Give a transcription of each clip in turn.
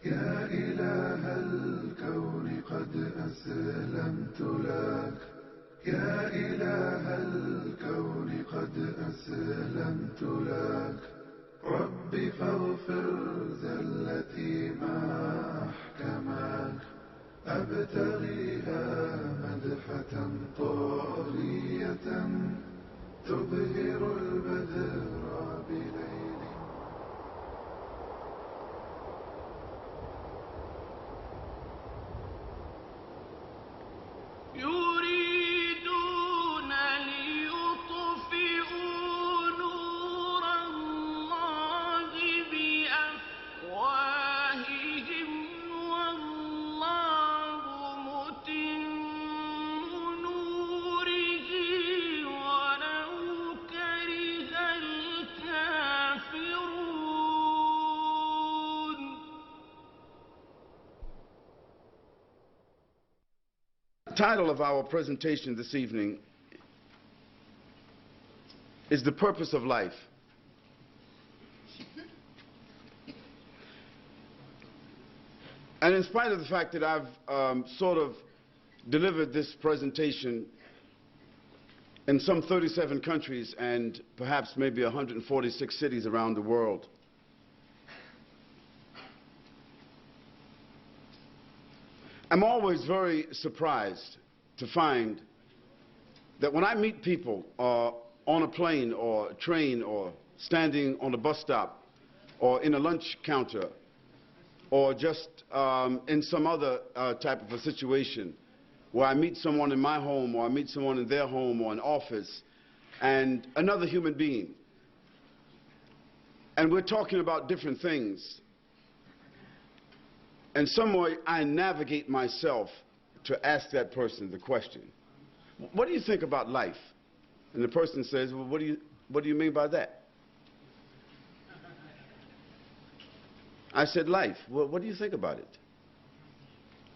يا إله الكون قد أسلمت لك يا إله الكون قد أسلمت لك ربي فاغفر زلتي ما أحكمك أبتغيها مدحة طاغية تبهر البدر بليل. يريدون ليطفئوا نور الله بأفواههم والله متم نوره ولو كره الكافرون. The title of our presentation this evening is The Purpose of Life. And in spite of the fact that I've sort of delivered this presentation in some 37 countries and perhaps maybe 146 cities around the world, I'm always very surprised to find that when I meet people on a plane or a train or standing on a bus stop or in a lunch counter or just in some other type of a situation where I meet someone in my home or I meet someone in their home or an office and another human being, and we're talking about different things, in some way, I navigate myself to ask that person the question, what do you think about life? And the person says, well, what do you mean by that? I said, life. Well, what do you think about it?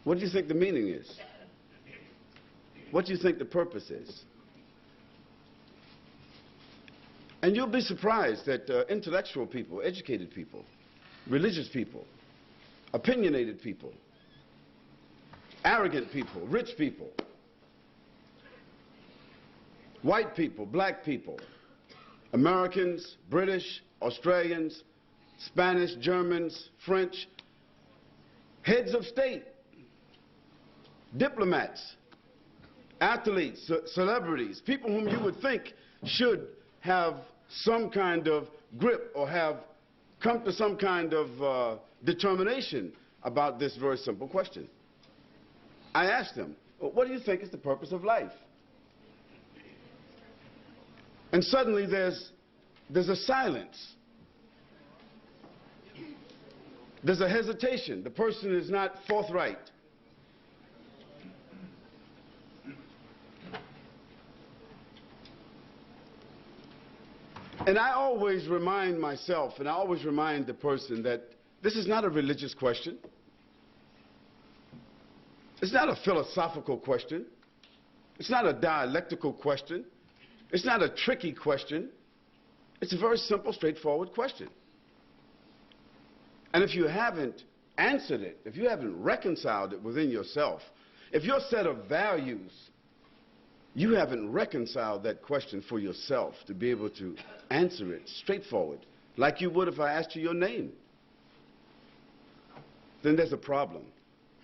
What do you think the meaning is? What do you think the purpose is? And you'll be surprised that intellectual people, educated people, religious people, opinionated people, arrogant people, rich people, white people, black people, Americans, British, Australians, Spanish, Germans, French, heads of state, diplomats, athletes, celebrities, people whom you would think should have some kind of grip or have come to some kind of determination about this very simple question. I asked them, well, what do you think is the purpose of life? And suddenly there's a silence. There's a hesitation. The person is not forthright. And I always remind myself, and I always remind the person that this is not a religious question. It's not a philosophical question. It's not a dialectical question. It's not a tricky question. It's a very simple, straightforward question. And if you haven't answered it, if you haven't reconciled it within yourself, if your set of values, you haven't reconciled that question for yourself to be able to answer it straightforward, like you would if I asked you your name, then there's a problem.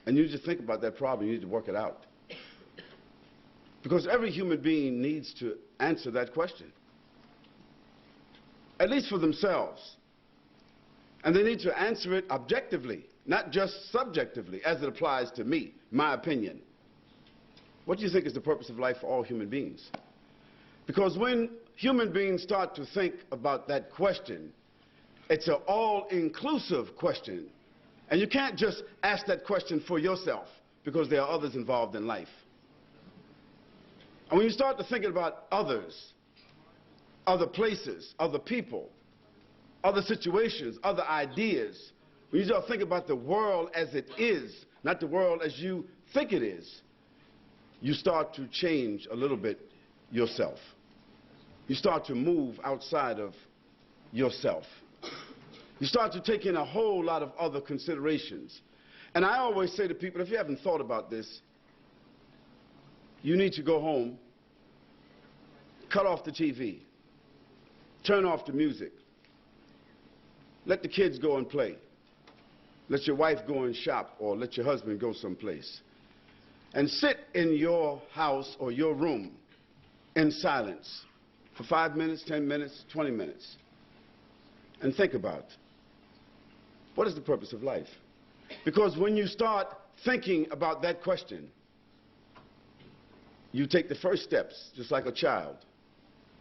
And you need to think about that problem. You need to work it out. Because every human being needs to answer that question, at least for themselves. And they need to answer it objectively, not just subjectively, as it applies to me, my opinion. What do you think is the purpose of life for all human beings? Because when human beings start to think about that question, it's an all-inclusive question. And you can't just ask that question for yourself, because there are others involved in life. And when you start to think about others, other places, other people, other situations, other ideas, when you start thinking about the world as it is, not the world as you think it is, you start to change a little bit yourself. You start to move outside of yourself. You start to take in a whole lot of other considerations. And I always say to people, if you haven't thought about this, you need to go home, cut off the TV, turn off the music, let the kids go and play, let your wife go and shop, or let your husband go someplace, and sit in your house or your room in silence for 5 minutes, 10 minutes, 20 minutes, and think about what is the purpose of life? Because when you start thinking about that question, you take the first steps, just like a child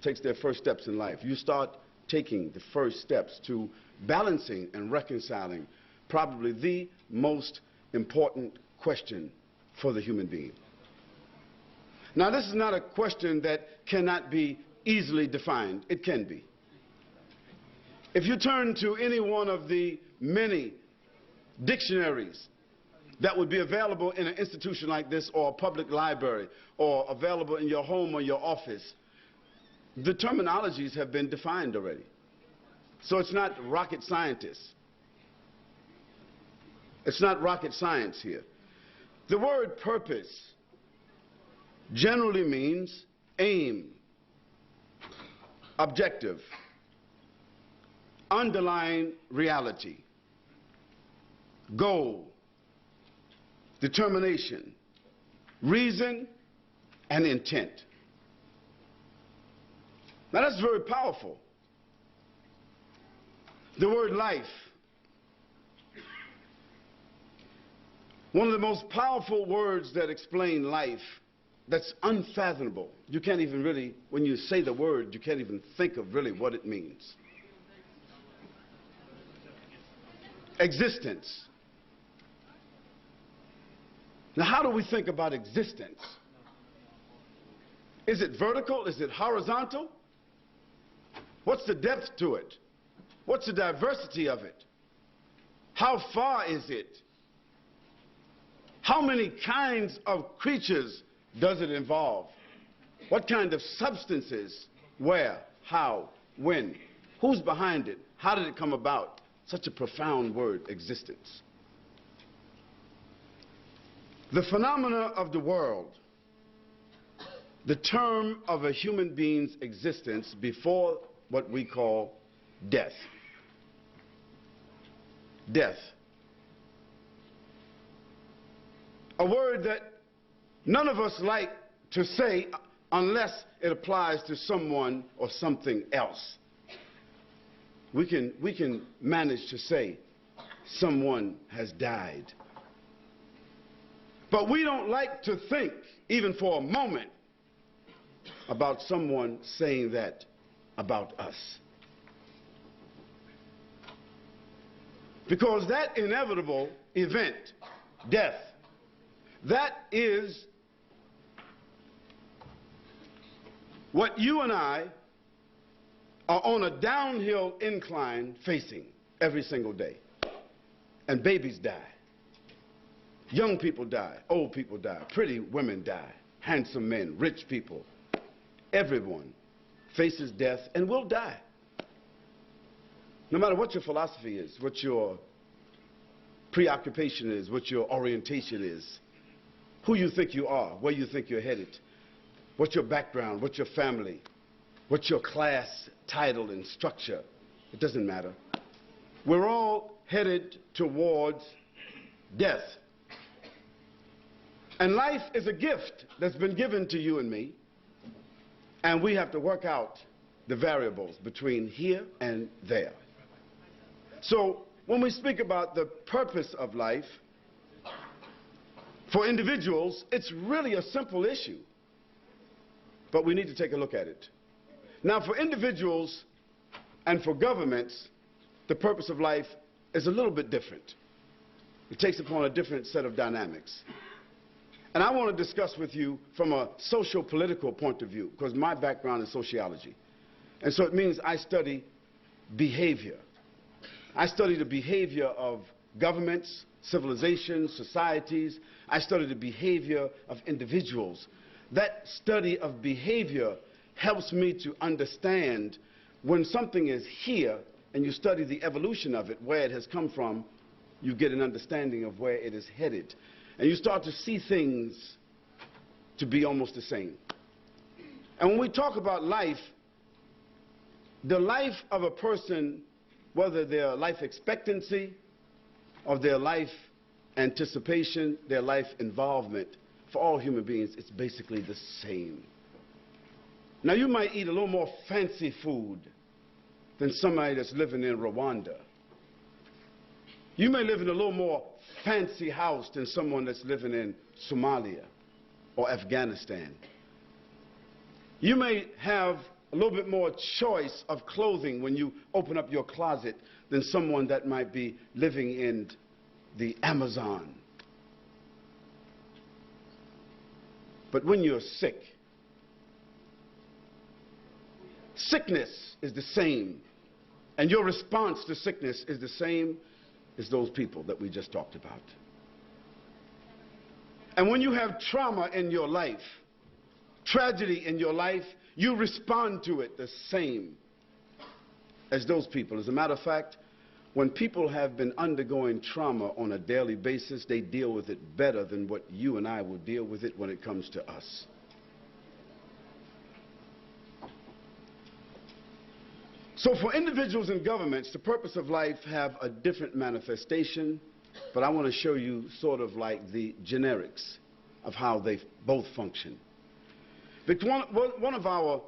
takes their first steps in life. You start taking the first steps to balancing and reconciling probably the most important question for the human being. Now, this is not a question that cannot be easily defined. It can be. If you turn to any one of the many dictionaries that would be available in an institution like this, or a public library, or available in your home or your office, the terminologies have been defined already. So it's not rocket scientists. It's not rocket science here. The word purpose generally means aim, objective, underlying reality, goal, determination, reason, and intent. Now that's very powerful. The word life, one of the most powerful words that explain life, that's unfathomable. You can't even really, when you say the word, you can't even think of really what it means. Existence. Now, how do we think about existence? Is it vertical? Is it horizontal? What's the depth to it? What's the diversity of it? How far is it? How many kinds of creatures does it involve? What kind of substances? Where? How? When? Who's behind it? How did it come about? Such a profound word, existence. The phenomena of the world, the term of a human being's existence before what we call death. Death. A word that none of us like to say unless it applies to someone or something else. We can manage to say someone has died. But we don't like to think, even for a moment, about someone saying that about us. Because that inevitable event, death, that is what you and I are on a downhill incline facing every single day. And babies die. Young people die. Old people die. Pretty women die. Handsome men. Rich people. Everyone faces death and will die. No matter what your philosophy is, what your preoccupation is, what your orientation is, who you think you are, where you think you're headed, what's your background, what's your family, what's your class, title, and structure. It doesn't matter. We're all headed towards death. And life is a gift that's been given to you and me, and we have to work out the variables between here and there. So when we speak about the purpose of life, for individuals, it's really a simple issue, but we need to take a look at it. Now, for individuals and for governments, the purpose of life is a little bit different. It takes upon a different set of dynamics. And I want to discuss with you from a social-political point of view, because my background is sociology. And so it means I study behavior. I study the behavior of governments, civilizations, societies. I study the behavior of individuals. That study of behavior helps me to understand when something is here and you study the evolution of it, where it has come from, you get an understanding of where it is headed. And you start to see things to be almost the same. And when we talk about life, the life of a person, whether their life expectancy or their life anticipation, their life involvement, for all human beings, it's basically the same. Now, you might eat a little more fancy food than somebody that's living in Rwanda. You may live in a little more fancy house than someone that's living in Somalia or Afghanistan. You may have a little bit more choice of clothing when you open up your closet than someone that might be living in the Amazon. But when you're sick, sickness is the same, and your response to sickness is the same as those people that we just talked about. And when you have trauma in your life, tragedy in your life, you respond to it the same as those people. As a matter of fact, when people have been undergoing trauma on a daily basis, they deal with it better than what you and I will deal with it when it comes to us. So for individuals and governments, the purpose of life have a different manifestation, but I want to show you sort of like the generics of how they both function. Because one of our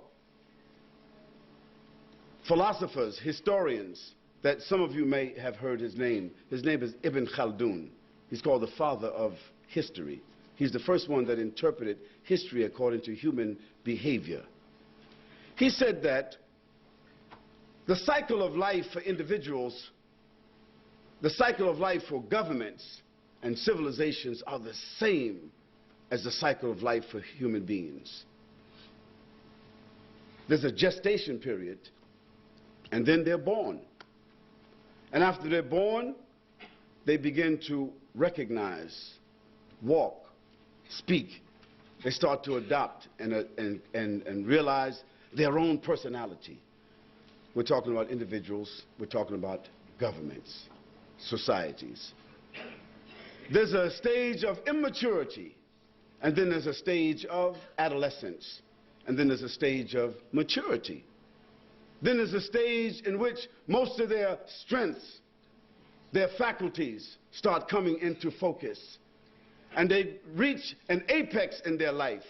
philosophers, historians, that some of you may have heard his name is Ibn Khaldun. He's called the father of history. He's the first one that interpreted history according to human behavior. He said that the cycle of life for individuals, the cycle of life for governments and civilizations are the same as the cycle of life for human beings. There's a gestation period, and then they're born. And after they're born, they begin to recognize, walk, speak. They start to adopt and realize their own personality. We're talking about individuals, we're talking about governments, societies. There's a stage of immaturity, and then there's a stage of adolescence, and then there's a stage of maturity. Then there's a stage in which most of their strengths, their faculties start coming into focus, and they reach an apex in their life.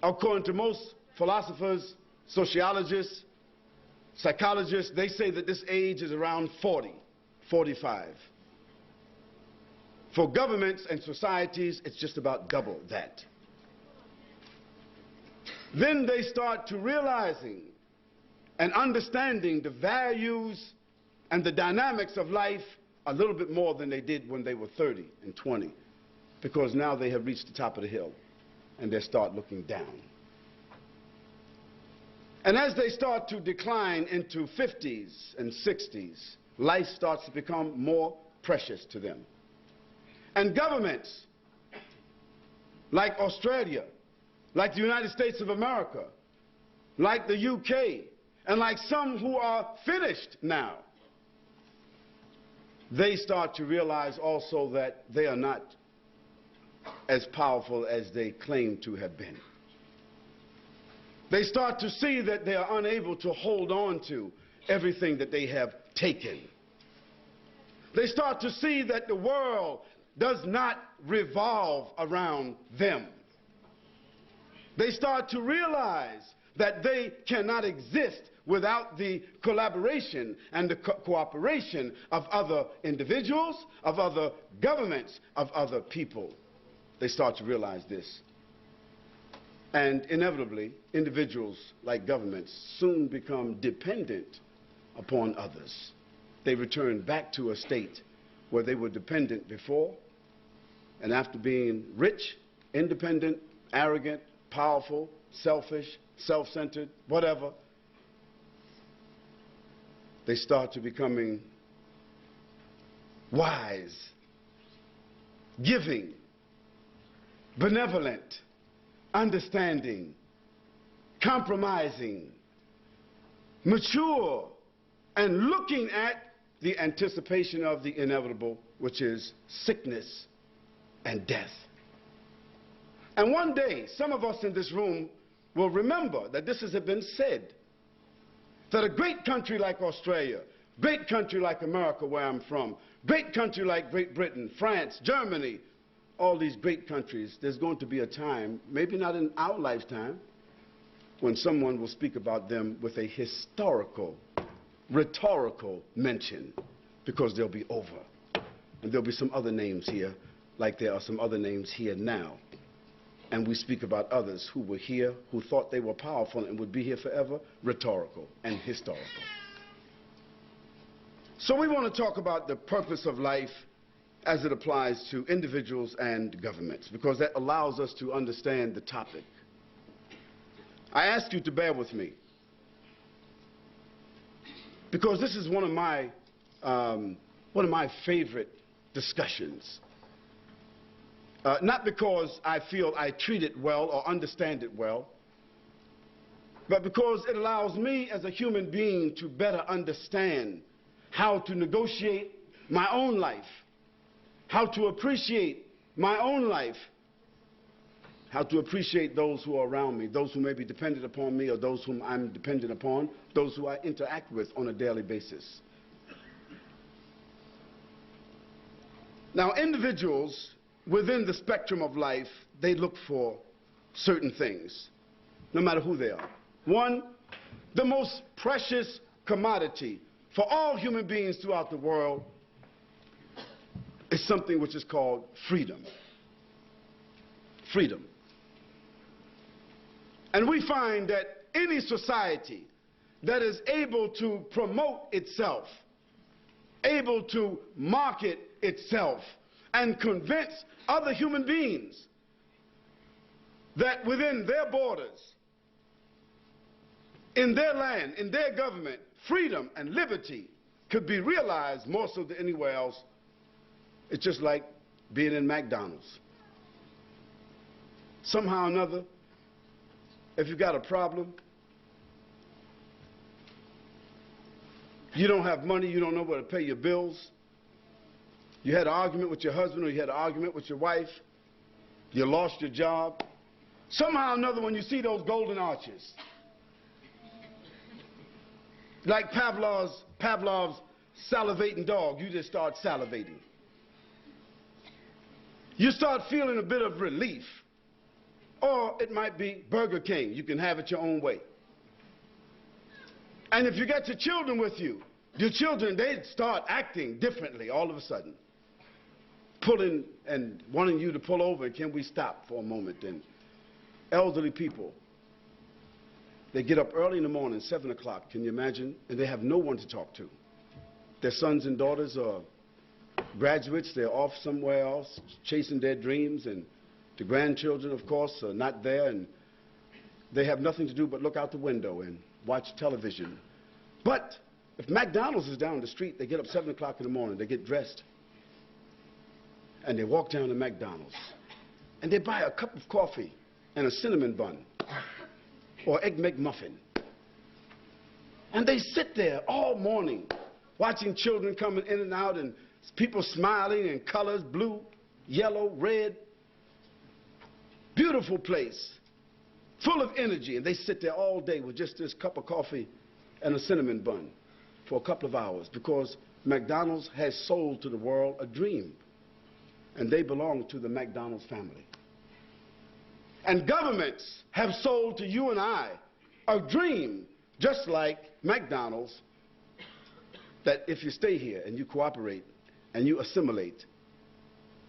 According to most philosophers, sociologists, psychologists, they say that this age is around 40, 45. For governments and societies, it's just about double that. Then they start to realizing and understanding the values and the dynamics of life a little bit more than they did when they were 30 and 20, because now they have reached the top of the hill and they start looking down. And as they start to decline into 50s and 60s, life starts to become more precious to them. And governments like Australia, like the United States of America, like the UK, and like some who are finished now, they start to realize also that they are not as powerful as they claim to have been. They start to see that they are unable to hold on to everything that they have taken. They start to see that the world does not revolve around them. They start to realize that they cannot exist without the collaboration and the cooperation of other individuals, of other governments, of other people. They start to realize this. And inevitably, individuals, like governments, soon become dependent upon others. They return back to a state where they were dependent before, and after being rich, independent, arrogant, powerful, selfish, self-centered, whatever, they start to becoming wise, giving, benevolent, understanding, compromising, mature, and looking at the anticipation of the inevitable, which is sickness and death. And one day, some of us in this room will remember that this has been said, that a great country like Australia, great country like America, where I'm from, great country like Great Britain, France, Germany, all these great countries, there's going to be a time, maybe not in our lifetime, when someone will speak about them with a historical, rhetorical mention, because they'll be over. And there'll be some other names here, like there are some other names here now. And we speak about others who were here, who thought they were powerful and would be here forever, rhetorical and historical. So we want to talk about the purpose of life as it applies to individuals and governments, because that allows us to understand the topic. I ask you to bear with me, because this is one of my favorite discussions. Not because I feel I treat it well or understand it well, but because it allows me as a human being to better understand how to negotiate my own life, how to appreciate my own life, how to appreciate those who are around me, those who may be dependent upon me or those whom I'm dependent upon, those who I interact with on a daily basis. Now, individuals within the spectrum of life, they look for certain things, no matter who they are. One, the most precious commodity for all human beings throughout the world is something which is called freedom. Freedom. And we find that any society that is able to promote itself, able to market itself, and convince other human beings that within their borders, in their land, in their government, freedom and liberty could be realized more so than anywhere else. It's just like being in McDonald's. Somehow or another, if you've got a problem, you don't have money, you don't know where to pay your bills, you had an argument with your husband or you had an argument with your wife, you lost your job, somehow or another when you see those golden arches, like Pavlov's salivating dog, you just start salivating. You start feeling a bit of relief. Or it might be Burger King. You can have it your own way. And if you got your children with you, your children, they start acting differently all of a sudden. Pulling and wanting you to pull over, and can we stop for a moment? And elderly people, they get up early in the morning, 7 o'clock, can you imagine? And they have no one to talk to. Their sons and daughters are graduates, they're off somewhere else, chasing their dreams, and the grandchildren, of course, are not there, and they have nothing to do but look out the window and watch television. But if McDonald's is down the street, they get up 7 o'clock in the morning, they get dressed, and they walk down to McDonald's, and they buy a cup of coffee and a cinnamon bun or Egg McMuffin. And they sit there all morning watching children coming in and out and people smiling in colors, blue, yellow, red. Beautiful place, full of energy, and they sit there all day with just this cup of coffee and a cinnamon bun for a couple of hours, because McDonald's has sold to the world a dream, and they belong to the McDonald's family. And governments have sold to you and I a dream, just like McDonald's, that if you stay here and you cooperate and you assimilate,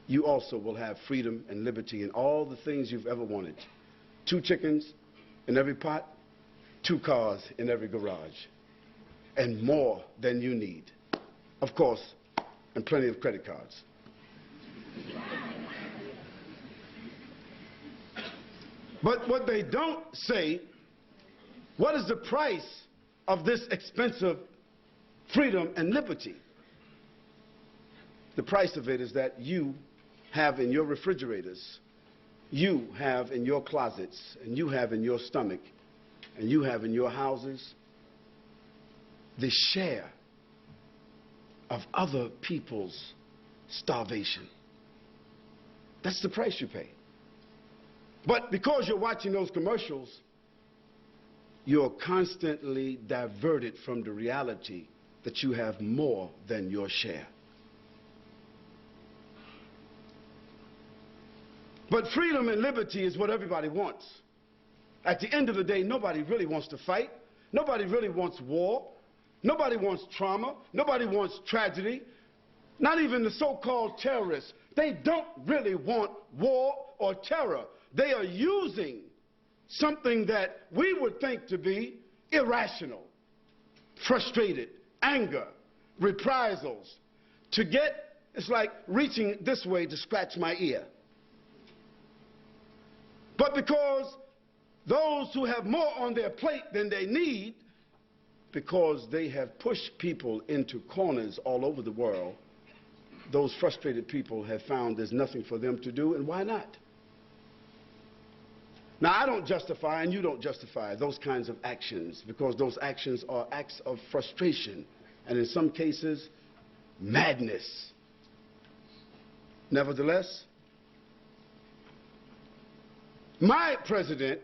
you also will have freedom and liberty and all the things you've ever wanted. 2 chickens in every pot, 2 cars in every garage, and more than you need. Of course, and plenty of credit cards. But what they don't say, what is the price of this expensive freedom and liberty? The price of it is that you have in your refrigerators, you have in your closets, and you have in your stomach, and you have in your houses the share of other people's starvation. That's the price you pay. But because you're watching those commercials, you're constantly diverted from the reality that you have more than your share. But freedom and liberty is what everybody wants. At the end of the day, nobody really wants to fight. Nobody really wants war. Nobody wants trauma. Nobody wants tragedy. Not even the so-called terrorists. They don't really want war or terror. They are using something that we would think to be irrational, frustrated, anger, reprisals, to get, it's like reaching this way to scratch my ear. But because those who have more on their plate than they need, because they have pushed people into corners all over the world, those frustrated people have found there's nothing for them to do, and why not? Now, I don't justify, and you don't justify, those kinds of actions, because those actions are acts of frustration, and in some cases, madness. Nevertheless, my president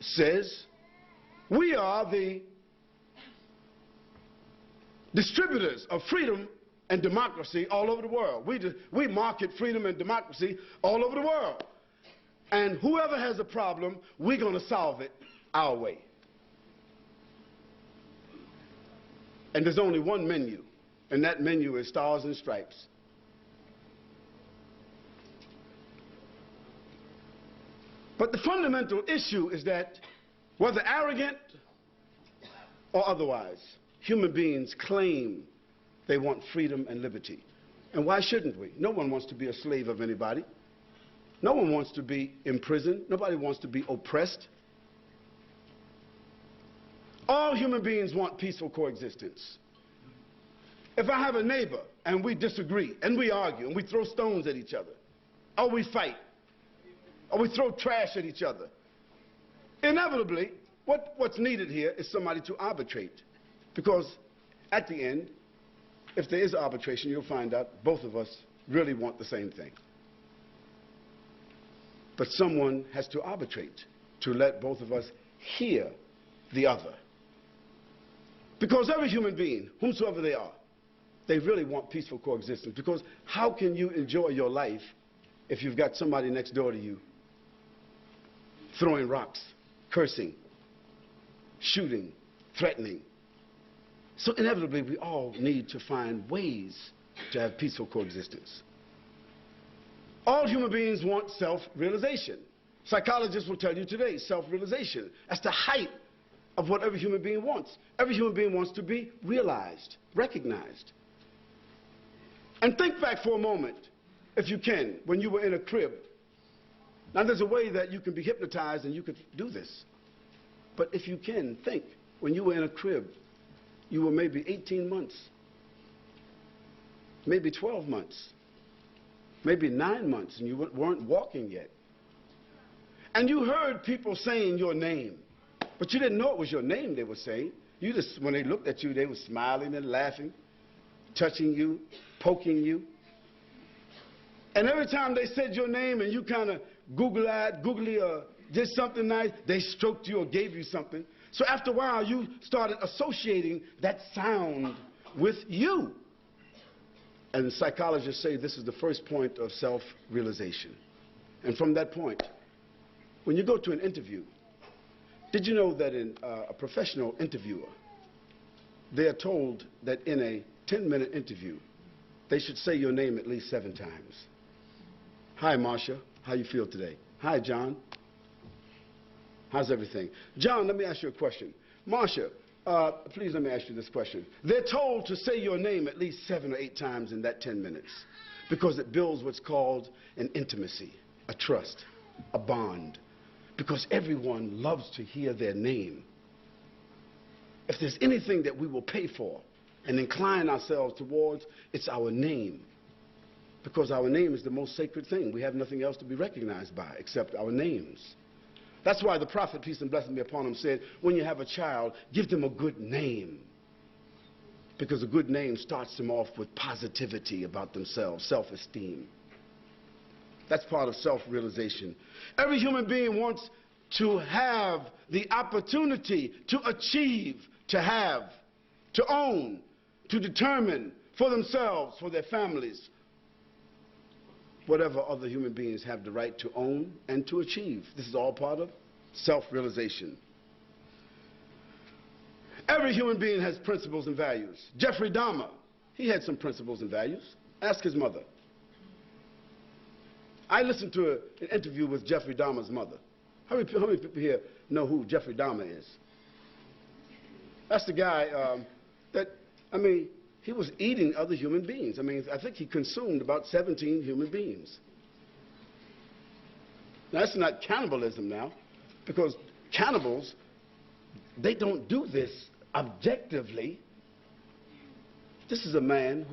says we are the distributors of freedom and democracy all over the world. We market freedom and democracy all over the world. And whoever has a problem, we're going to solve it our way. And there's only one menu, and that menu is stars and stripes. But the fundamental issue is that, whether arrogant or otherwise, human beings claim they want freedom and liberty. And why shouldn't we? No one wants to be a slave of anybody. No one wants to be imprisoned. Nobody wants to be oppressed. All human beings want peaceful coexistence. If I have a neighbor and we disagree and we argue and we throw stones at each other, or we fight, or we throw trash at each other, inevitably, what's needed here is somebody to arbitrate. Because at the end, if there is arbitration, you'll find out both of us really want the same thing. But someone has to arbitrate to let both of us hear the other. Because every human being, whomsoever they are, they really want peaceful coexistence. Because how can you enjoy your life if you've got somebody next door to you throwing rocks, cursing, shooting, threatening? So inevitably, we all need to find ways to have peaceful coexistence. All human beings want self-realization. Psychologists will tell you today, self-realization. That's the height of what every human being wants. Every human being wants to be realized, recognized. And think back for a moment, if you can, when you were in a crib. Now, there's a way that you can be hypnotized and you could do this. But if you can, think, when you were in a crib, you were maybe 18 months, maybe 12 months, maybe 9 months, and you weren't walking yet. And you heard people saying your name, but you didn't know it was your name they were saying. You just, when they looked at you, they were smiling and laughing, touching you, poking you. And every time they said your name and you kind of googly or did something nice, they stroked you or gave you something. So after a while, you started associating that sound with you. And psychologists say this is the first point of self-realization. And from that point, when you go to an interview, did you know that in a professional interviewer, they are told that in a 10-minute interview, they should say your name at least 7 times. Hi, Marsha. How you feel today? Hi, John. How's everything? John, let me ask you a question. Marsha, please let me ask you this question. They're told to say your name at least 7 or 8 times in that 10 minutes because it builds what's called an intimacy, a trust, a bond. Because everyone loves to hear their name. If there's anything that we will pay for and incline ourselves towards, it's our name. Because our name is the most sacred thing. We have nothing else to be recognized by except our names. That's why the prophet, peace and blessing be upon him, said, when you have a child, give them a good name. Because a good name starts them off with positivity about themselves, self-esteem. That's part of self-realization. Every human being wants to have the opportunity to achieve, to have, to own, to determine for themselves, for their families, whatever other human beings have the right to own and to achieve. This is all part of self-realization. Every human being has principles and values. Jeffrey Dahmer, he had some principles and values. Ask his mother. I listened to an interview with Jeffrey Dahmer's mother. How many people here know who Jeffrey Dahmer is? That's the guy he was eating other human beings. I think he consumed about 17 human beings. Now, that's not cannibalism now, because cannibals, they don't do this objectively. This is a man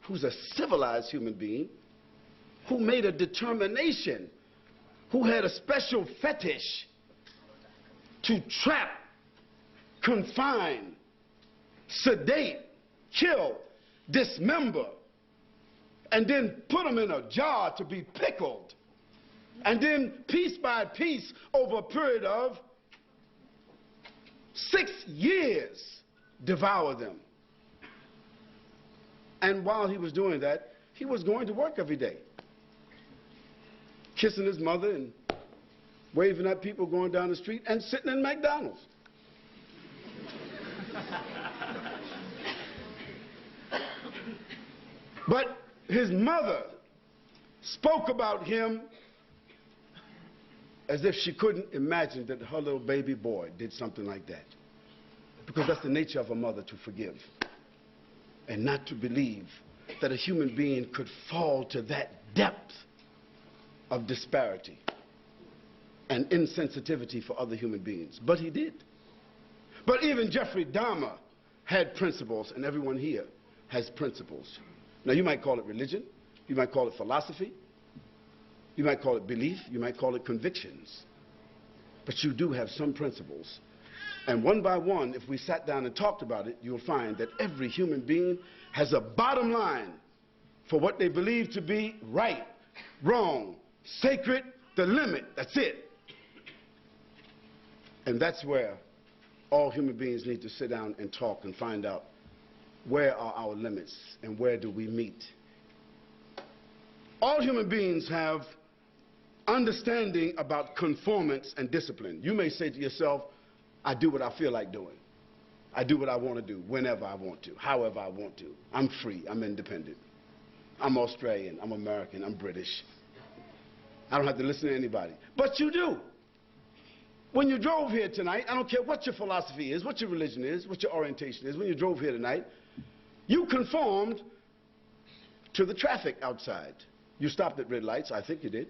who's a civilized human being, who made a determination, who had a special fetish to trap, confine, sedate, kill, dismember, and then put them in a jar to be pickled, and then piece by piece over a period of 6 years devour them. And while he was doing that, he was going to work every day, kissing his mother and waving at people going down the street and sitting in McDonald's. But his mother spoke about him as if she couldn't imagine that her little baby boy did something like that. Because that's the nature of a mother, to forgive and not to believe that a human being could fall to that depth of disparity and insensitivity for other human beings. But he did. But even Jeffrey Dahmer had principles, and everyone here has principles. Now, you might call it religion, you might call it philosophy, you might call it belief, you might call it convictions. But you do have some principles. And one by one, if we sat down and talked about it, you'll find that every human being has a bottom line for what they believe to be right, wrong, sacred, the limit. That's it. And that's where all human beings need to sit down and talk and find out, where are our limits and where do we meet? All human beings have understanding about conformance and discipline. You may say to yourself, I do what I feel like doing. I do what I want to do, whenever I want to, however I want to. I'm free, I'm independent. I'm Australian, I'm American, I'm British. I don't have to listen to anybody. But you do. When you drove here tonight, I don't care what your philosophy is, what your religion is, what your orientation is, when you drove here tonight, you conformed to the traffic outside. You stopped at red lights, I think you did.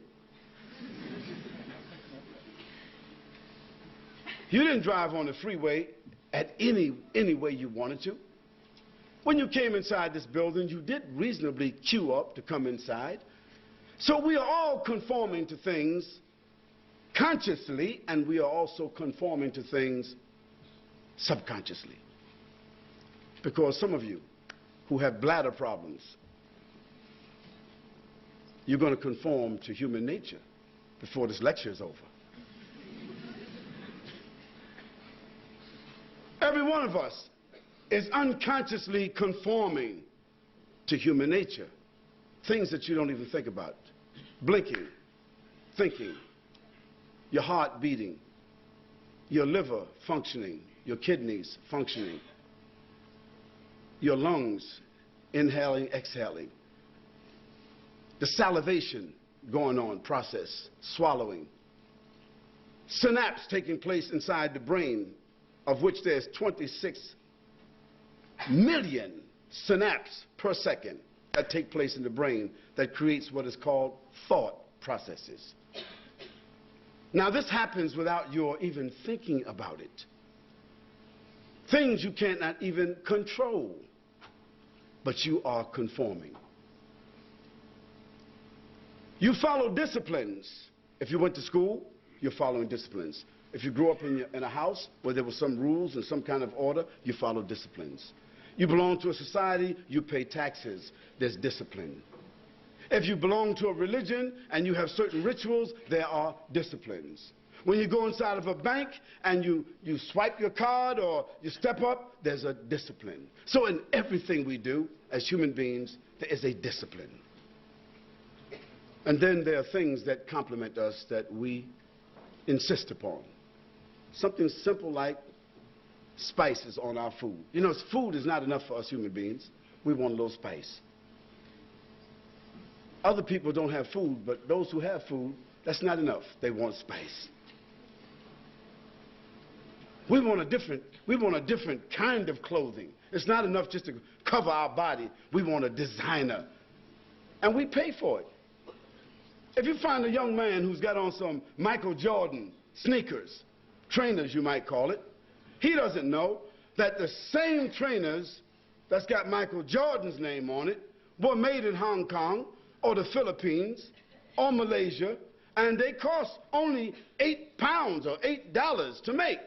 You didn't drive on the freeway at any way you wanted to. When you came inside this building, you did reasonably queue up to come inside. So we are all conforming to things consciously, and we are also conforming to things subconsciously. Because some of you who have bladder problems, you're going to conform to human nature before this lecture is over. Every one of us is unconsciously conforming to human nature. Things that you don't even think about. Blinking, thinking, your heart beating, your liver functioning, your kidneys functioning, your lungs inhaling, exhaling, the salivation going on, process, swallowing, synapse taking place inside the brain, of which there's 26 million synapses per second that take place in the brain that creates what is called thought processes. Now, this happens without your even thinking about it. Things you cannot even control, but you are conforming. You follow disciplines. If you went to school, you're following disciplines. If you grew up in a house where there were some rules and some kind of order, you follow disciplines. You belong to a society, you pay taxes. There's discipline. If you belong to a religion and you have certain rituals, there are disciplines. When you go inside of a bank and you swipe your card or you step up, there's a discipline. So in everything we do as human beings, there is a discipline. And then there are things that complement us that we insist upon. Something simple like spices on our food. You know, food is not enough for us human beings. We want a little spice. Other people don't have food, but those who have food, that's not enough. They want spice. We want a different kind of clothing. It's not enough just to cover our body. We want a designer. And we pay for it. If you find a young man who's got on some Michael Jordan sneakers, trainers you might call it, he doesn't know that the same trainers that's got Michael Jordan's name on it were made in Hong Kong or the Philippines or Malaysia, and they cost only £8 or $8 to make.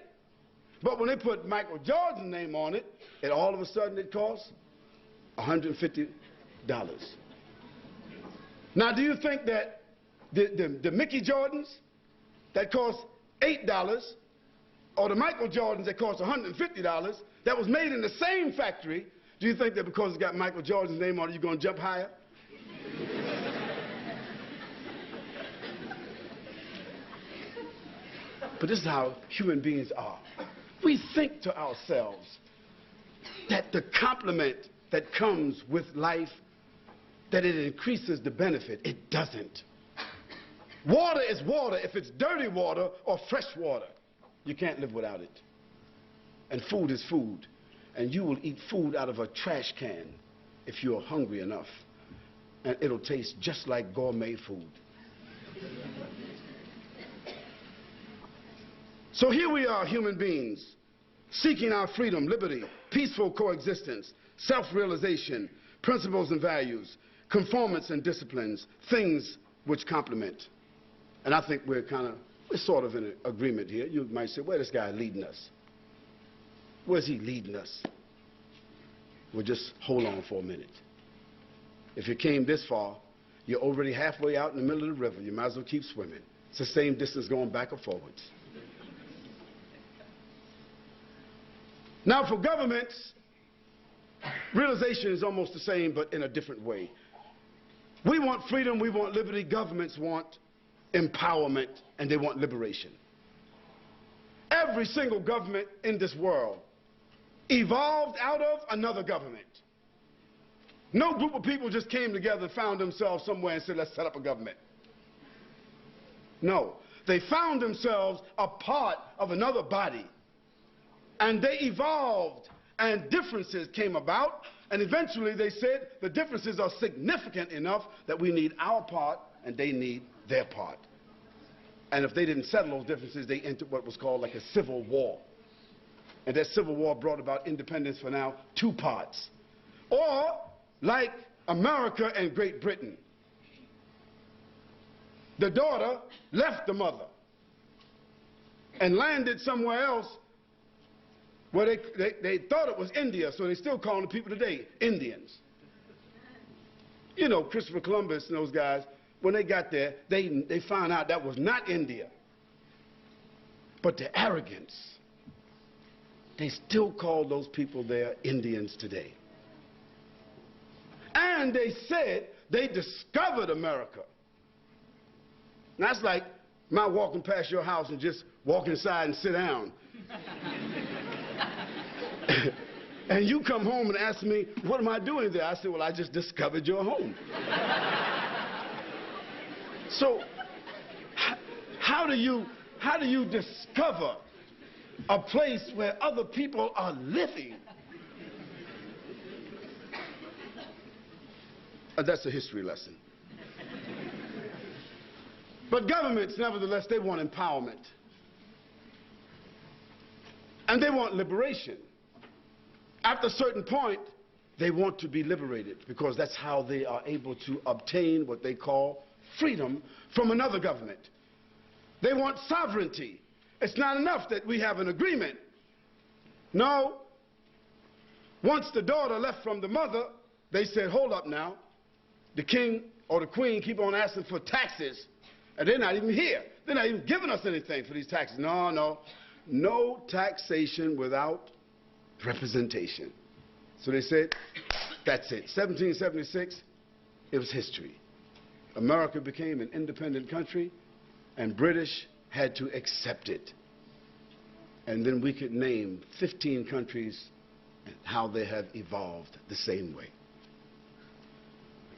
But when they put Michael Jordan's name on it, and all of a sudden it costs $150. Now, do you think that the Mickey Jordans that cost $8 or the Michael Jordans that cost $150 that was made in the same factory, do you think that because it's got Michael Jordan's name on it, you're going to jump higher? But this is how human beings are. We think to ourselves that the compliment that comes with life, that it increases the benefit. It doesn't. Water is water if it's dirty water or fresh water. You can't live without it. And food is food. And you will eat food out of a trash can if you're hungry enough. And it'll taste just like gourmet food. So here we are, human beings, seeking our freedom, liberty, peaceful coexistence, self-realization, principles and values, conformance and disciplines, things which complement. And I think we're sort of in agreement here. You might say, where's this guy leading us? Where's he leading us? Well, just hold on for a minute. If you came this far, you're already halfway out in the middle of the river. You might as well keep swimming. It's the same distance going back or forwards. Now, for governments, realization is almost the same, but in a different way. We want freedom, we want liberty. Governments want empowerment, and they want liberation. Every single government in this world evolved out of another government. No group of people just came together and found themselves somewhere and said, let's set up a government. No, they found themselves a part of another body. And they evolved, and differences came about, and eventually they said the differences are significant enough that we need our part and they need their part. And if they didn't settle those differences, they entered what was called like a civil war. And that civil war brought about independence for now 2 parts. Or like America and Great Britain. The daughter left the mother and landed somewhere else where they thought it was India, so they still call the people today Indians. You know, Christopher Columbus and those guys, when they got there, they found out that was not India. But the arrogance, they still call those people there Indians today. And they said they discovered America. And that's like my walking past your house and just walk inside and sit down. And you come home and ask me, what am I doing there? I said, well, I just discovered your home. So how do you discover a place where other people are living? That's a history lesson. But governments, nevertheless, they want empowerment. And they want liberation. At a certain point, they want to be liberated because that's how they are able to obtain what they call freedom from another government. They want sovereignty. It's not enough that we have an agreement. No, Once the daughter left from the mother, they said, hold up now. The king or the queen keep on asking for taxes, and they're not even here. They're not even giving us anything for these taxes. No, no. No taxation without representation. So they said, that's it. 1776, it was history. America became an independent country, and British had to accept it. And then we could name 15 countries and how they have evolved the same way.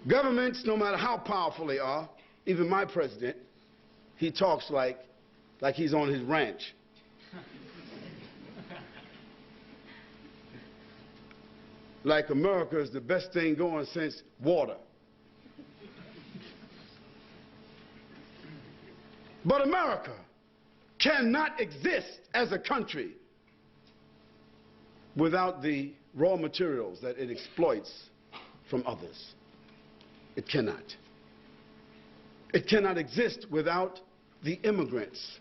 Governments, no matter how powerful they are, even my president, he talks like he's on his ranch. Like America is the best thing going since water. But America cannot exist as a country without the raw materials that it exploits from others. It cannot. It cannot exist without the immigrants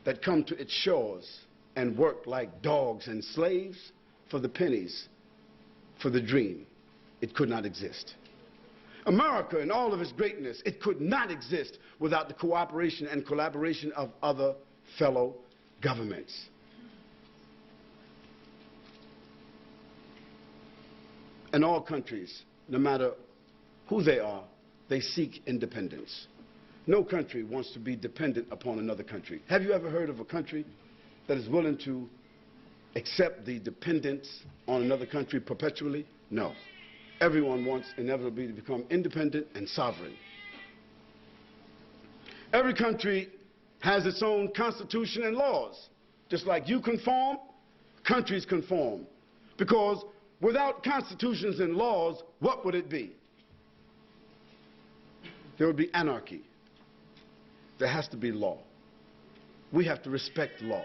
that come to its shores and work like dogs and slaves for the pennies, for the dream. It could not exist. America, in all of its greatness, it could not exist without the cooperation and collaboration of other fellow governments. And all countries, no matter who they are, they seek independence. No country wants to be dependent upon another country. Have you ever heard of a country that is willing to accept the dependence on another country perpetually? No. Everyone wants inevitably to become independent and sovereign. Every country has its own constitution and laws. Just like you conform, countries conform. Because without constitutions and laws, what would it be? There would be anarchy. There has to be law. We have to respect law.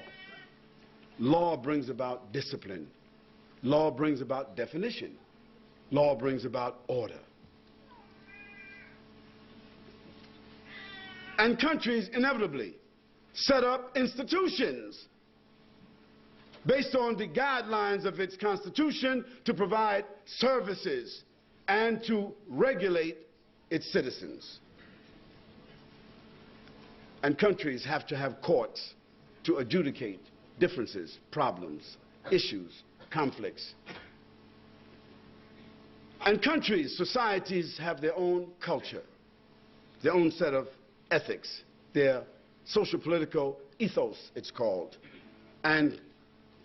Law brings about discipline. Law brings about definition. Law brings about order. And countries inevitably set up institutions based on the guidelines of its constitution to provide services and to regulate its citizens. And countries have to have courts to adjudicate differences, problems, issues, conflicts. And countries, societies have their own culture, their own set of ethics, their social-political ethos, it's called. And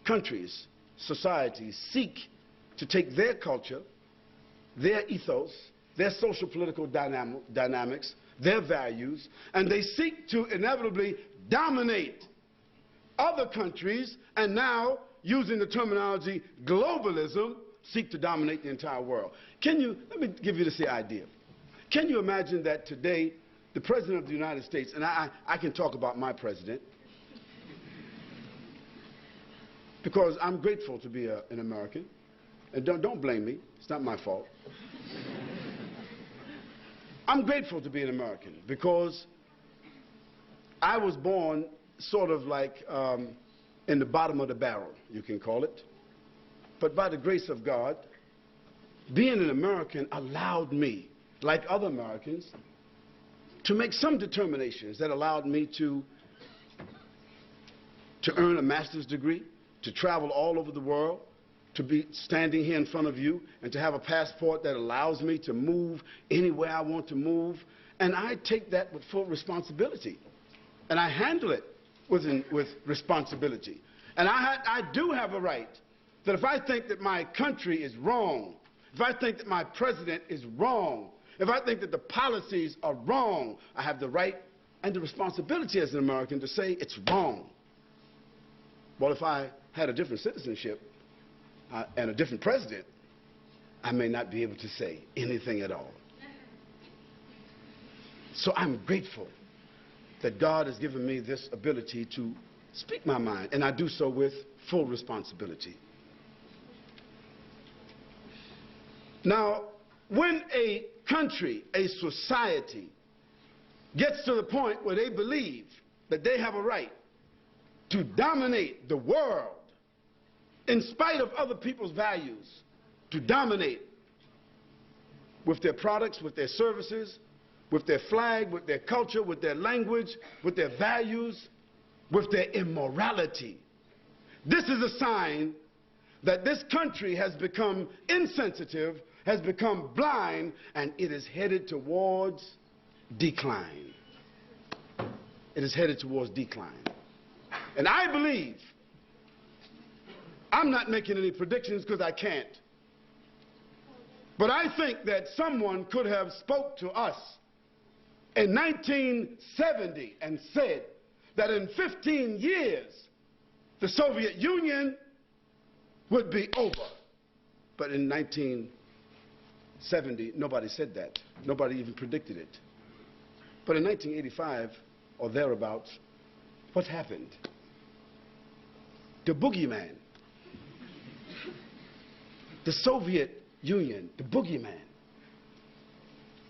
countries, societies seek to take their culture, their ethos, their social-political dynamics, their values, and they seek to inevitably dominate other countries, and now, using the terminology globalism, seek to dominate the entire world. Let me give you this idea. Can you imagine that today, the President of the United States, and I can talk about my president, because I'm grateful to be an American, and don't blame me, it's not my fault. I'm grateful to be an American because I was born sort of like in the bottom of the barrel, you can call it. But by the grace of God, being an American allowed me, like other Americans, to make some determinations that allowed me to earn a master's degree, to travel all over the world, to be standing here in front of you, and to have a passport that allows me to move anywhere I want to move. And I take that with full responsibility. And I handle it with responsibility. And I do have a right that if I think that my country is wrong, if I think that my president is wrong, if I think that the policies are wrong, I have the right and the responsibility as an American to say it's wrong. Well, if I had a different citizenship and a different president, I may not be able to say anything at all. So I'm grateful that God has given me this ability to speak my mind, and I do so with full responsibility. Now, when a country, a society, gets to the point where they believe that they have a right to dominate the world in spite of other people's values, to dominate with their products, with their services, with their flag, with their culture, with their language, with their values, with their immorality. This is a sign that this country has become insensitive, has become blind, and it is headed towards decline. It is headed towards decline. And I believe, I'm not making any predictions because I can't, but I think that someone could have spoke to us in 1970 and said that in 15 years, the Soviet Union would be over. But in 1970, nobody said that. Nobody even predicted it. But in 1985, or thereabouts, what happened? The boogeyman, the Soviet Union, the boogeyman,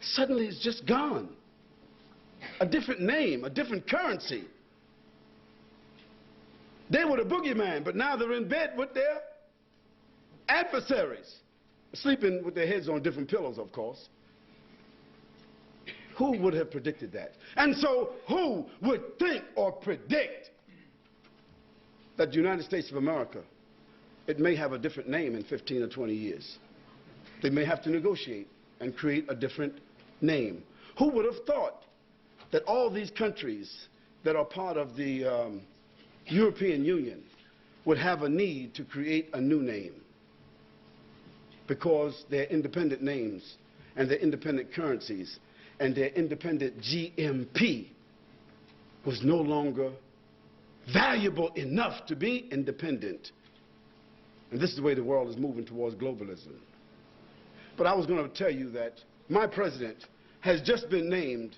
suddenly is just gone. A different name, a different currency. They were the boogeyman, but now they're in bed with their adversaries, sleeping with their heads on different pillows, of course. Who would have predicted that? And so who would think or predict that the United States of America, it may have a different name in 15 or 20 years? They may have to negotiate and create a different name. Who would have thought that all these countries that are part of the European Union would have a need to create a new name? Because their independent names and their independent currencies and their independent GMP was no longer valuable enough to be independent. And this is the way the world is moving towards globalism. But I was going to tell you that my president has just been named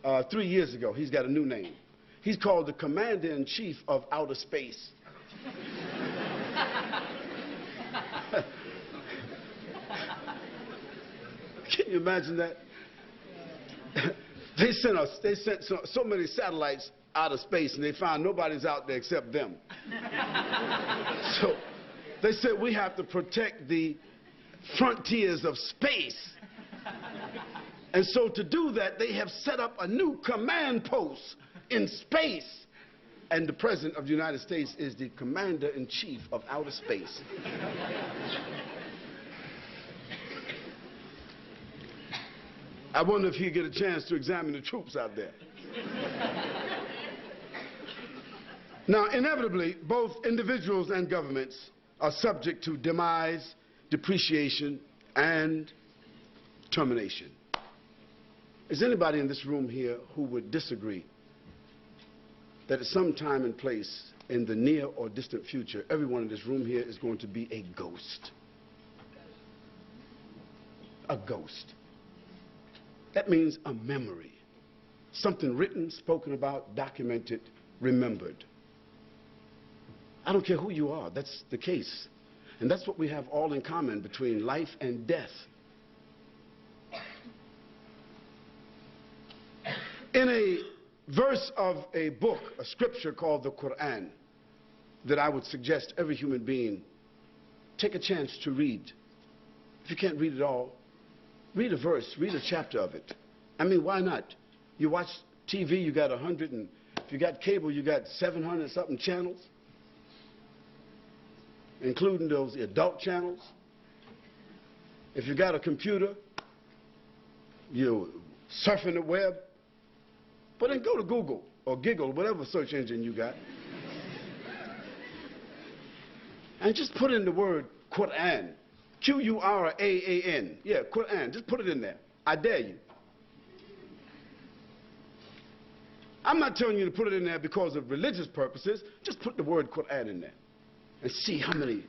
3 years ago. He's got a new name. He's called the Commander-in-Chief of Outer Space. Can you imagine that? They sent so many satellites out of space, and they found nobody's out there except them. So they said, we have to protect the frontiers of space. And so to do that, they have set up a new command post in space. And the President of the United States is the Commander-in-Chief of Outer Space. I wonder if he'll get a chance to examine the troops out there. Now, inevitably, both individuals and governments are subject to demise, depreciation, and termination. Is anybody in this room here who would disagree that at some time and place in the near or distant future, everyone in this room here is going to be a ghost? A ghost. That means a memory. Something written, spoken about, documented, remembered. I don't care who you are, that's the case. And that's what we have all in common between life and death. In a verse of a book, a scripture called the Quran, that I would suggest every human being take a chance to read. If you can't read it all, read a verse, read a chapter of it. I mean, why not? You watch TV, you got 100, and if you got cable, you got 700 something channels, including those adult channels. If you got a computer, you're surfing the web. But then go to Google or Giggle, whatever search engine you got, and just put in the word Quran. Quran. Yeah, Quran. Just put it in there. I dare you. I'm not telling you to put it in there because of religious purposes. Just put the word Quran in there and see how many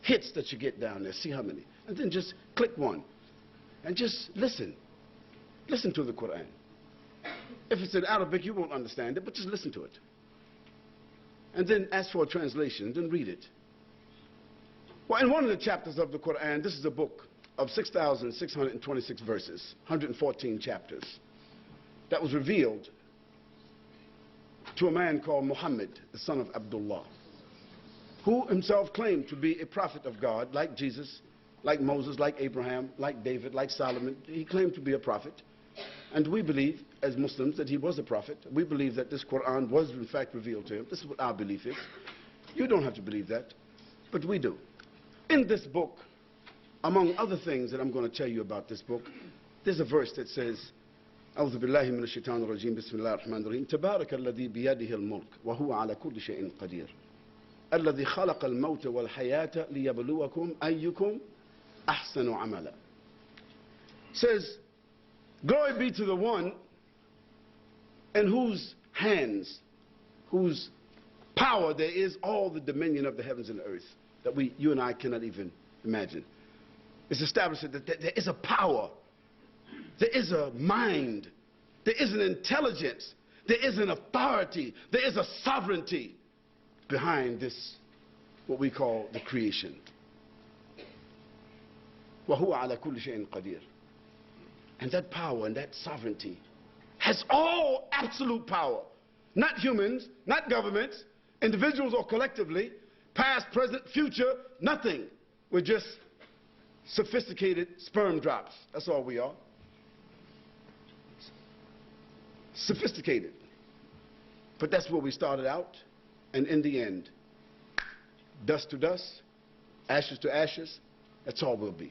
hits that you get down there. See how many. And then just click one and just listen. Listen to the Quran. If it's in Arabic, you won't understand it, but just listen to it. And then ask for a translation, and then read it. Well, in one of the chapters of the Quran, this is a book of 6,626 verses, 114 chapters, that was revealed to a man called Muhammad, the son of Abdullah, who himself claimed to be a prophet of God, like Jesus, like Moses, like Abraham, like David, like Solomon. He claimed to be a prophet. And we believe, as Muslims, that he was a prophet. We believe that this Quran was, in fact, revealed to him. This is what our belief is. You don't have to believe that, but we do. In this book, among other things that I'm going to tell you about this book, there's a verse that says, أعوذ بالله من الشيطان الرجيم بسم الله الرحمن الرحيم تبارك الذي بيده الملك وهو على كل شيء قدير الذي خلق الموت والحياة ليبلوكم أيكم أحسن عملا. Says, glory be to the one in whose hands, whose power there is all the dominion of the heavens and the earth that you and I cannot even imagine. It's established that there is a power, there is a mind, there is an intelligence, there is an authority, there is a sovereignty behind this, what we call the creation. وَهُوَ عَلَى كُلِّ شَيْءٍ قَدِيرٌ. And that power and that sovereignty has all absolute power. Not humans, not governments, individuals or collectively, past, present, future, nothing. We're just sophisticated sperm drops. That's all we are. Sophisticated. But that's where we started out. And in the end, dust to dust, ashes to ashes, that's all we'll be.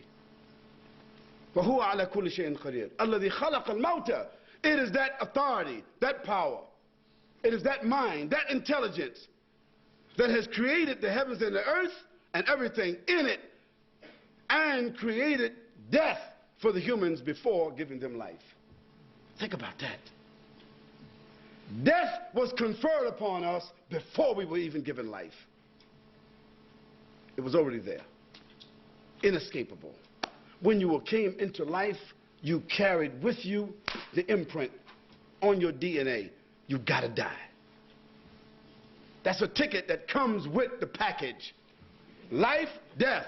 وَهُوَ عَلَى كُلِّ شَيْءٍ قَدِيرٌ الَّذِي خَلَقَ الْمَوْتَ. It is that authority, that power, it is that mind, that intelligence that has created the heavens and the earth and everything in it, and created death for the humans before giving them life. Think about that. Death was conferred upon us before we were even given life. It was already there, inescapable. When you came into life, you carried with you the imprint on your DNA. You gotta die. That's a ticket that comes with the package. Life, death.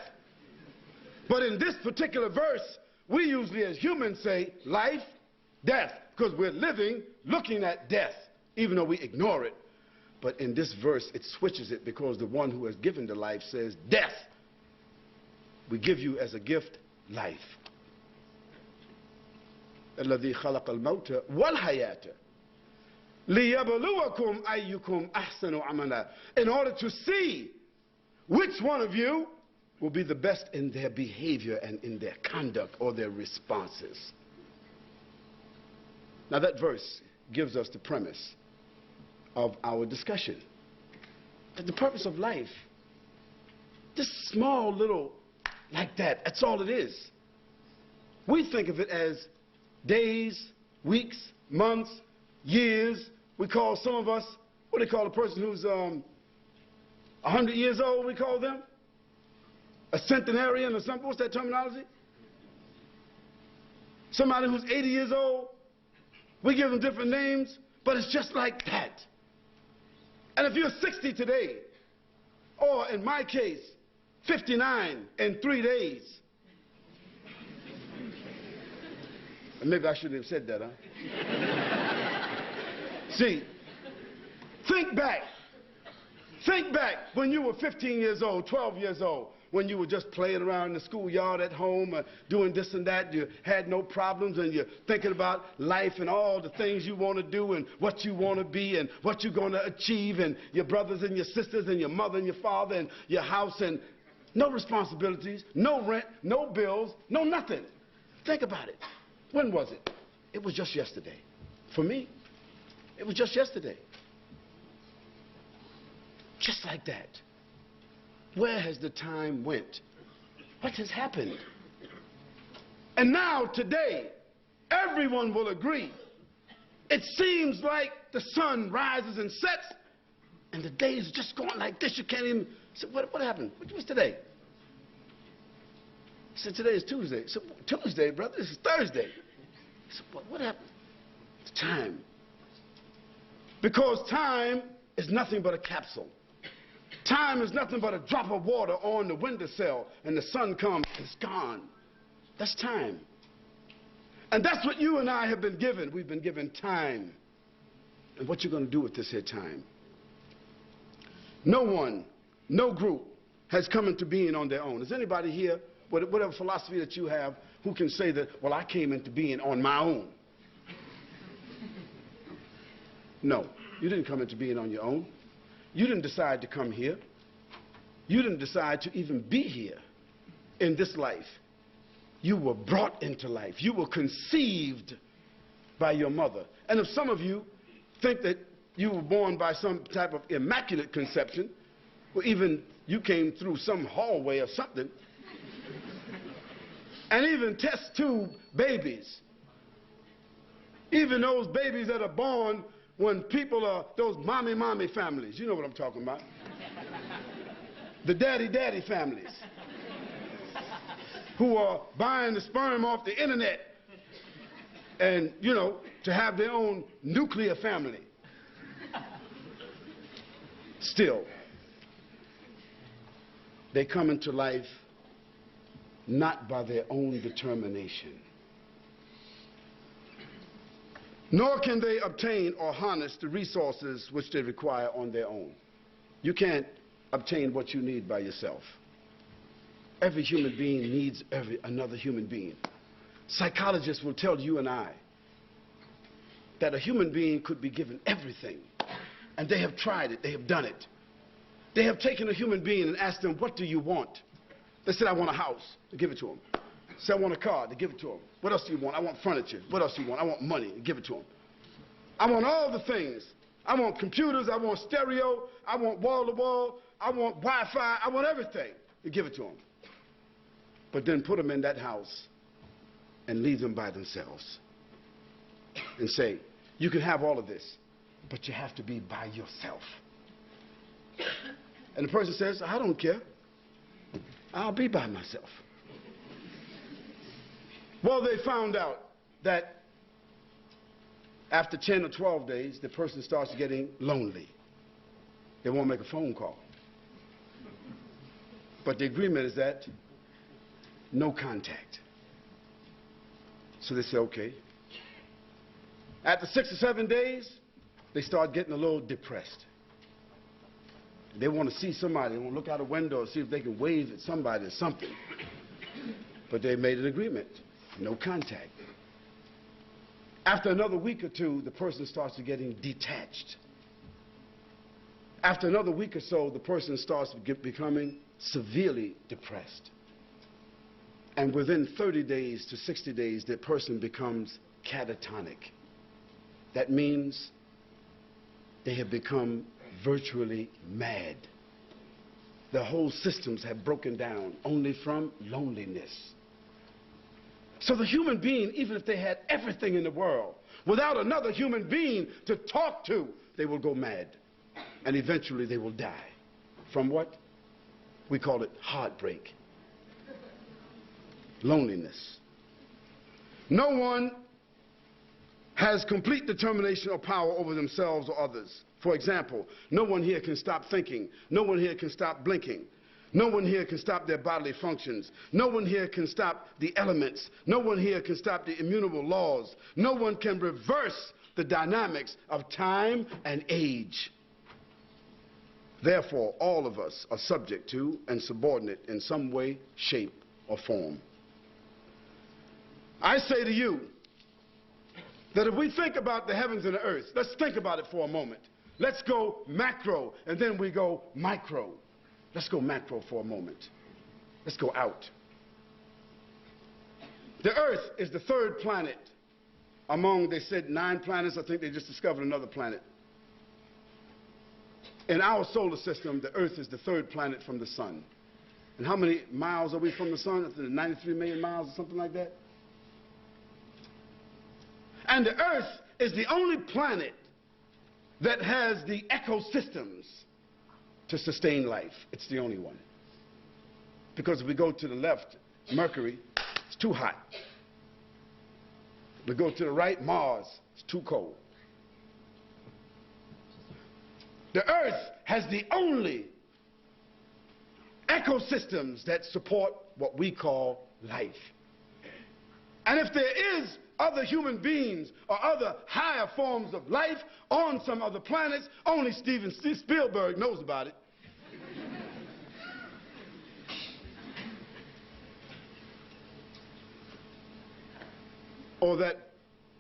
But in this particular verse, we usually as humans say life, death, because we're living looking at death, even though we ignore it. But in this verse, it switches it because the one who has given the life says, death, we give you as a gift life. الذي خلق الموت والحياة ليبلوكم أيكم أحسن عملا. In order to see which one of you will be the best in their behavior and in their conduct or their responses. Now that verse gives us the premise of our discussion. That the purpose of life, this small little like that, that's all it is. We think of it as days, weeks, months, years. We call some of us, what do they call a person who's 100 years old, we call them? A centenarian or something, what's that terminology? Somebody who's 80 years old, we give them different names, but it's just like that. And if you're 60 today, or in my case, 59 in 3 days. Maybe I shouldn't have said that, huh? See, think back. Think back when you were 15 years old, 12 years old, when you were just playing around in the schoolyard at home, doing this and that. You had no problems, and you're thinking about life and all the things you want to do and what you want to be and what you're going to achieve, and your brothers and your sisters and your mother and your father and your house, and no responsibilities, no rent, no bills, no nothing. Think about it. When was it? It was just yesterday. For me, it was just yesterday. Just like that. Where has the time went? What has happened? And now, today, everyone will agree. It seems like the sun rises and sets, and the day is just going like this. You can't even say, what happened? What's today? I said, today is Tuesday. So, Tuesday, brother, this is Thursday. I said, what happened? It's time. Because time is nothing but a capsule. Time is nothing but a drop of water on the windowsill, and the sun comes and it's gone. That's time. And that's what you and I have been given. We've been given time. And what you're going to do with this here time. No one, no group has come into being on their own. Is anybody here whatever philosophy that you have, who can say that, well, I came into being on my own? No, you didn't come into being on your own. You didn't decide to come here. You didn't decide to even be here in this life. You were brought into life. You were conceived by your mother. And if some of you think that you were born by some type of immaculate conception, or even you came through some hallway or something, and even test tube babies, even those babies that are born when people are, those mommy families, you know what I'm talking about. The daddy families who are buying the sperm off the internet and, you know, to have their own nuclear family. Still, they come into life not by their own determination. Nor can they obtain or harness the resources which they require on their own. You can't obtain what you need by yourself. Every human being needs another human being. Psychologists will tell you and I that a human being could be given everything, and they have tried it, they have done it. They have taken a human being and asked them, what do you want? They said, I want a house. They give it to them. Say, I want a car. They give it to them. What else do you want? I want furniture. What else do you want? I want money. They give it to them. I want all the things. I want computers. I want stereo. I want wall-to-wall. I want Wi-Fi. I want everything. They give it to them. But then put them in that house and leave them by themselves and say, you can have all of this, but you have to be by yourself. And the person says, I don't care. I'll be by myself. Well, they found out that after 10 or 12 days, the person starts getting lonely. They won't make a phone call. But the agreement is that no contact. So they say, okay. After 6 or 7 days, they start getting a little depressed. They want to see somebody. They want to look out a window and see if they can wave at somebody or something. But they made an agreement. No contact. After another week or two, the person starts getting detached. After another week or so, the person starts becoming severely depressed. And within 30 days to 60 days, the person becomes catatonic. That means they have become virtually mad. Their whole systems have broken down only from loneliness. So the human being, even if they had everything in the world, without another human being to talk to, they will go mad. And eventually they will die. From what? We call it heartbreak. Loneliness. No one has complete determination or power over themselves or others. For example, no one here can stop thinking. No one here can stop blinking. No one here can stop their bodily functions. No one here can stop the elements. No one here can stop the immutable laws. No one can reverse the dynamics of time and age. Therefore, all of us are subject to and subordinate in some way, shape, or form. I say to you that if we think about the heavens and the earth, let's think about it for a moment. Let's go macro, and then we go micro. Let's go macro for a moment. Let's go out. The earth is the third planet among, they said, 9 planets. I think they just discovered another planet. In our solar system, the earth is the third planet from the sun. And how many miles are we from the sun? I think 93 million miles or something like that. And the earth is the only planet that has the ecosystems to sustain life. It's the only one. Because if we go to the left, Mercury, it's too hot. We go to the right, Mars, it's too cold. The earth has the only ecosystems that support what we call life. And if there is other human beings or other higher forms of life on some other planets, only Steven Spielberg knows about it. Or that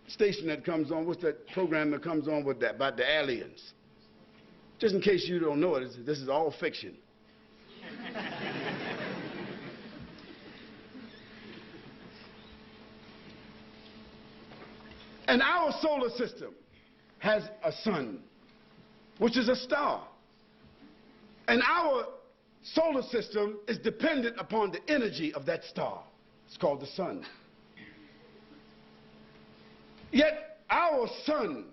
station that comes on, what's that program that comes on with that, about the aliens? Just in case you don't know it, this is all fiction. And our solar system has a sun, which is a star. And our solar system is dependent upon the energy of that star. It's called the sun. Yet our sun,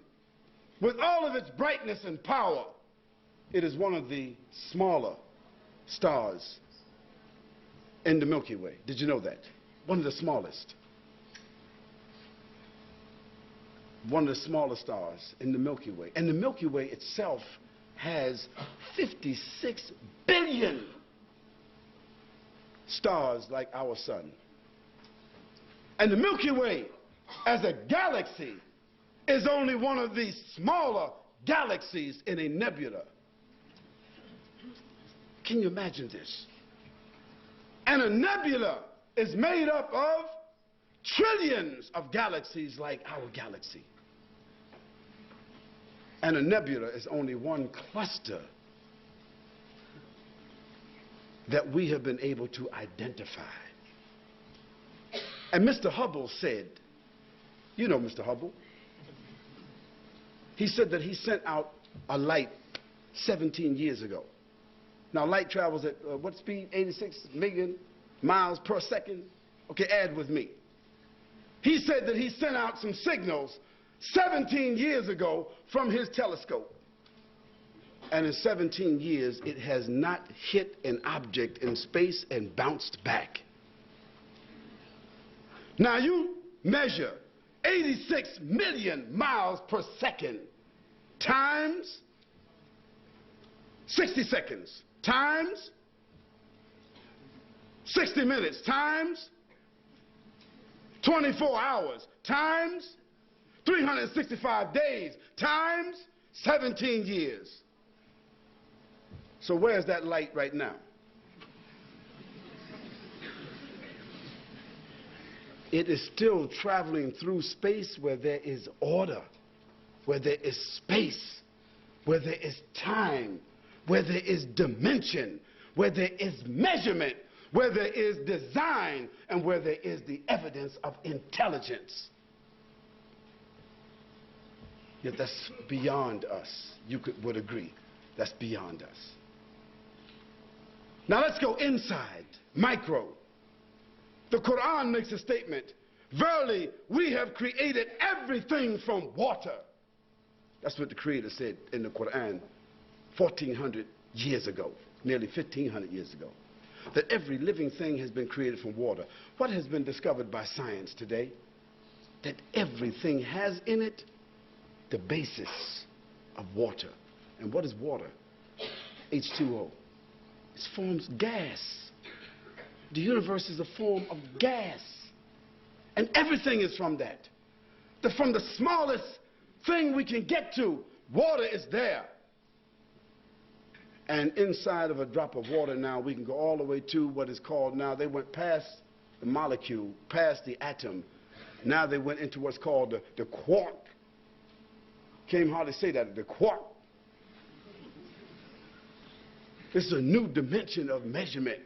with all of its brightness and power, it is one of the smaller stars in the Milky Way. Did you know that? One of the smallest. One of the smallest stars in the Milky Way. And the Milky Way itself has 56 billion stars like our sun. And the Milky Way, as a galaxy, is only one of the smaller galaxies in a nebula. Can you imagine this? And a nebula is made up of trillions of galaxies like our galaxy. And a nebula is only one cluster that we have been able to identify. And Mr. Hubble said, you know Mr. Hubble, he said that he sent out a light 17 years ago. Now light travels at what speed? 86 million miles per second? Okay, add with me. He said that he sent out some signals 17 years ago from his telescope. And in 17 years, it has not hit an object in space and bounced back. Now you measure 86 million miles per second times 60 seconds times 60 minutes times 24 hours times 365 days times 17 years. So where's that light right now? It is still traveling through space where there is order, where there is space, where there is time, where there is dimension, where there is measurement, where there is design, and where there is the evidence of intelligence. Yet that's beyond us. You would agree. That's beyond us. Now let's go inside, micro. The Quran makes a statement, verily, we have created everything from water. That's what the Creator said in the Quran 1,400 years ago, nearly 1,500 years ago, that every living thing has been created from water. What has been discovered by science today? That everything has in it the basis of water. And what is water? H2O. It forms gas. The universe is a form of gas. And everything is from that. From the smallest thing we can get to, water is there. And inside of a drop of water now, we can go all the way to what is called now, they went past the molecule, past the atom. Now they went into what's called the quark. Can't even hardly say that, the quark. This is a new dimension of measurement.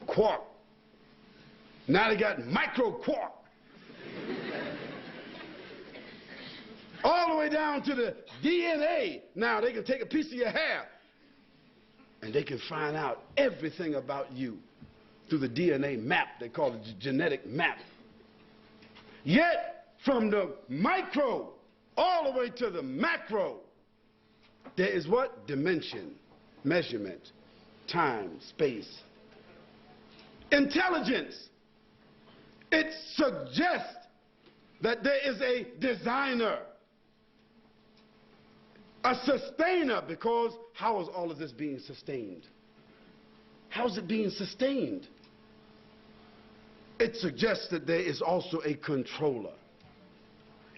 Quark. Now they got micro quark. All the way down to the DNA. Now they can take a piece of your hair and they can find out everything about you through the DNA map. They call it the genetic map. Yet from the micro all the way to the macro, there is what? Dimension, measurement, time, space. Intelligence. It suggests that there is a designer, a sustainer, because how is all of this being sustained? How is it being sustained? It suggests that there is also a controller.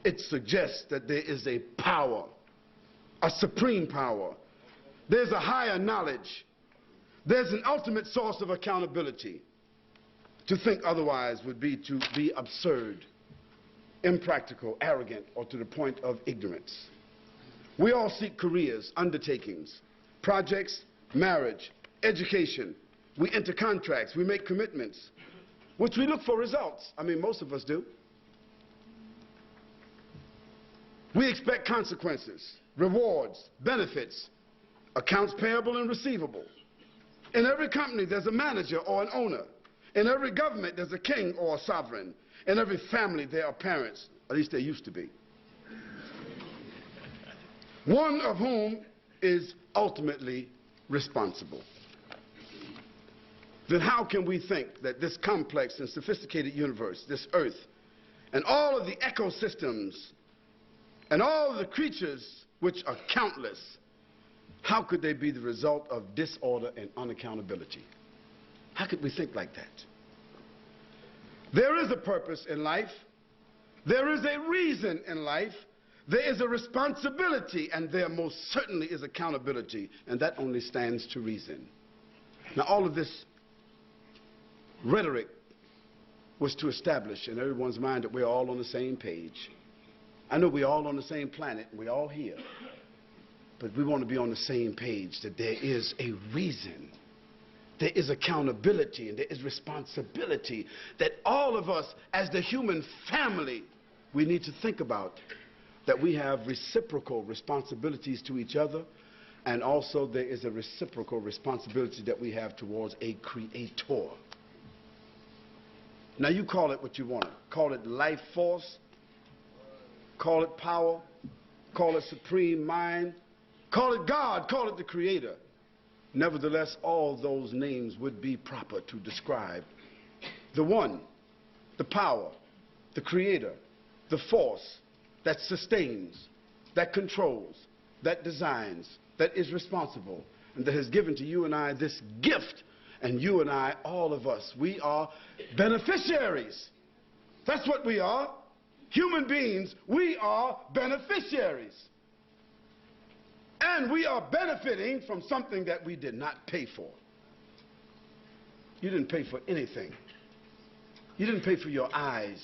It suggests that there is a power, a supreme power. There's a higher knowledge. There's an ultimate source of accountability. To think otherwise would be to be absurd, impractical, arrogant, or to the point of ignorance. We all seek careers, undertakings, projects, marriage, education. We enter contracts, we make commitments, which we look for results. I mean, most of us do. We expect consequences, rewards, benefits, accounts payable and receivable. In every company, there's a manager or an owner. In every government, there's a king or a sovereign. In every family, there are parents. At least there used to be. One of whom is ultimately responsible. Then how can we think that this complex and sophisticated universe, this earth, and all of the ecosystems, and all of the creatures, which are countless, how could they be the result of disorder and unaccountability? How could we think like that? There is a purpose in life. There is a reason in life. There is a responsibility, and there most certainly is accountability, and that only stands to reason. Now, all of this rhetoric was to establish in everyone's mind that we're all on the same page. I know we're all on the same planet, and we're all here, but we want to be on the same page, that there is a reason. There is accountability and there is responsibility that all of us as the human family, we need to think about, that we have reciprocal responsibilities to each other, and also there is a reciprocal responsibility that we have towards a creator. Now you call it what you want. Call it life force, call it power, call it supreme mind, call it God, call it the creator. Nevertheless, all those names would be proper to describe the one, the power, the creator, the force that sustains, that controls, that designs, that is responsible, and that has given to you and I this gift. And you and I, all of us, we are beneficiaries. That's what we are. Human beings, we are beneficiaries. And we are benefiting from something that we did not pay for. You didn't pay for anything. You didn't pay for your eyes.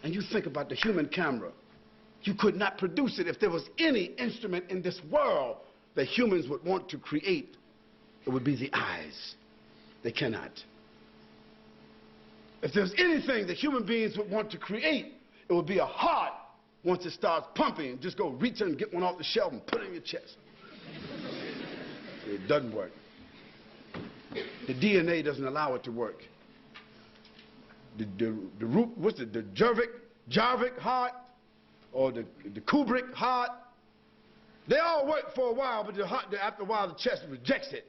And you think about the human camera. You could not produce it. If there was any instrument in this world that humans would want to create, it would be the eyes. They cannot. If there's anything that human beings would want to create, it would be a heart. Once it starts pumping, just go reach in and get one off the shelf and put it in your chest. It doesn't work. The DNA doesn't allow it to work. The Jarvik heart, or the Kubrick heart, they all work for a while, but after a while the chest rejects it.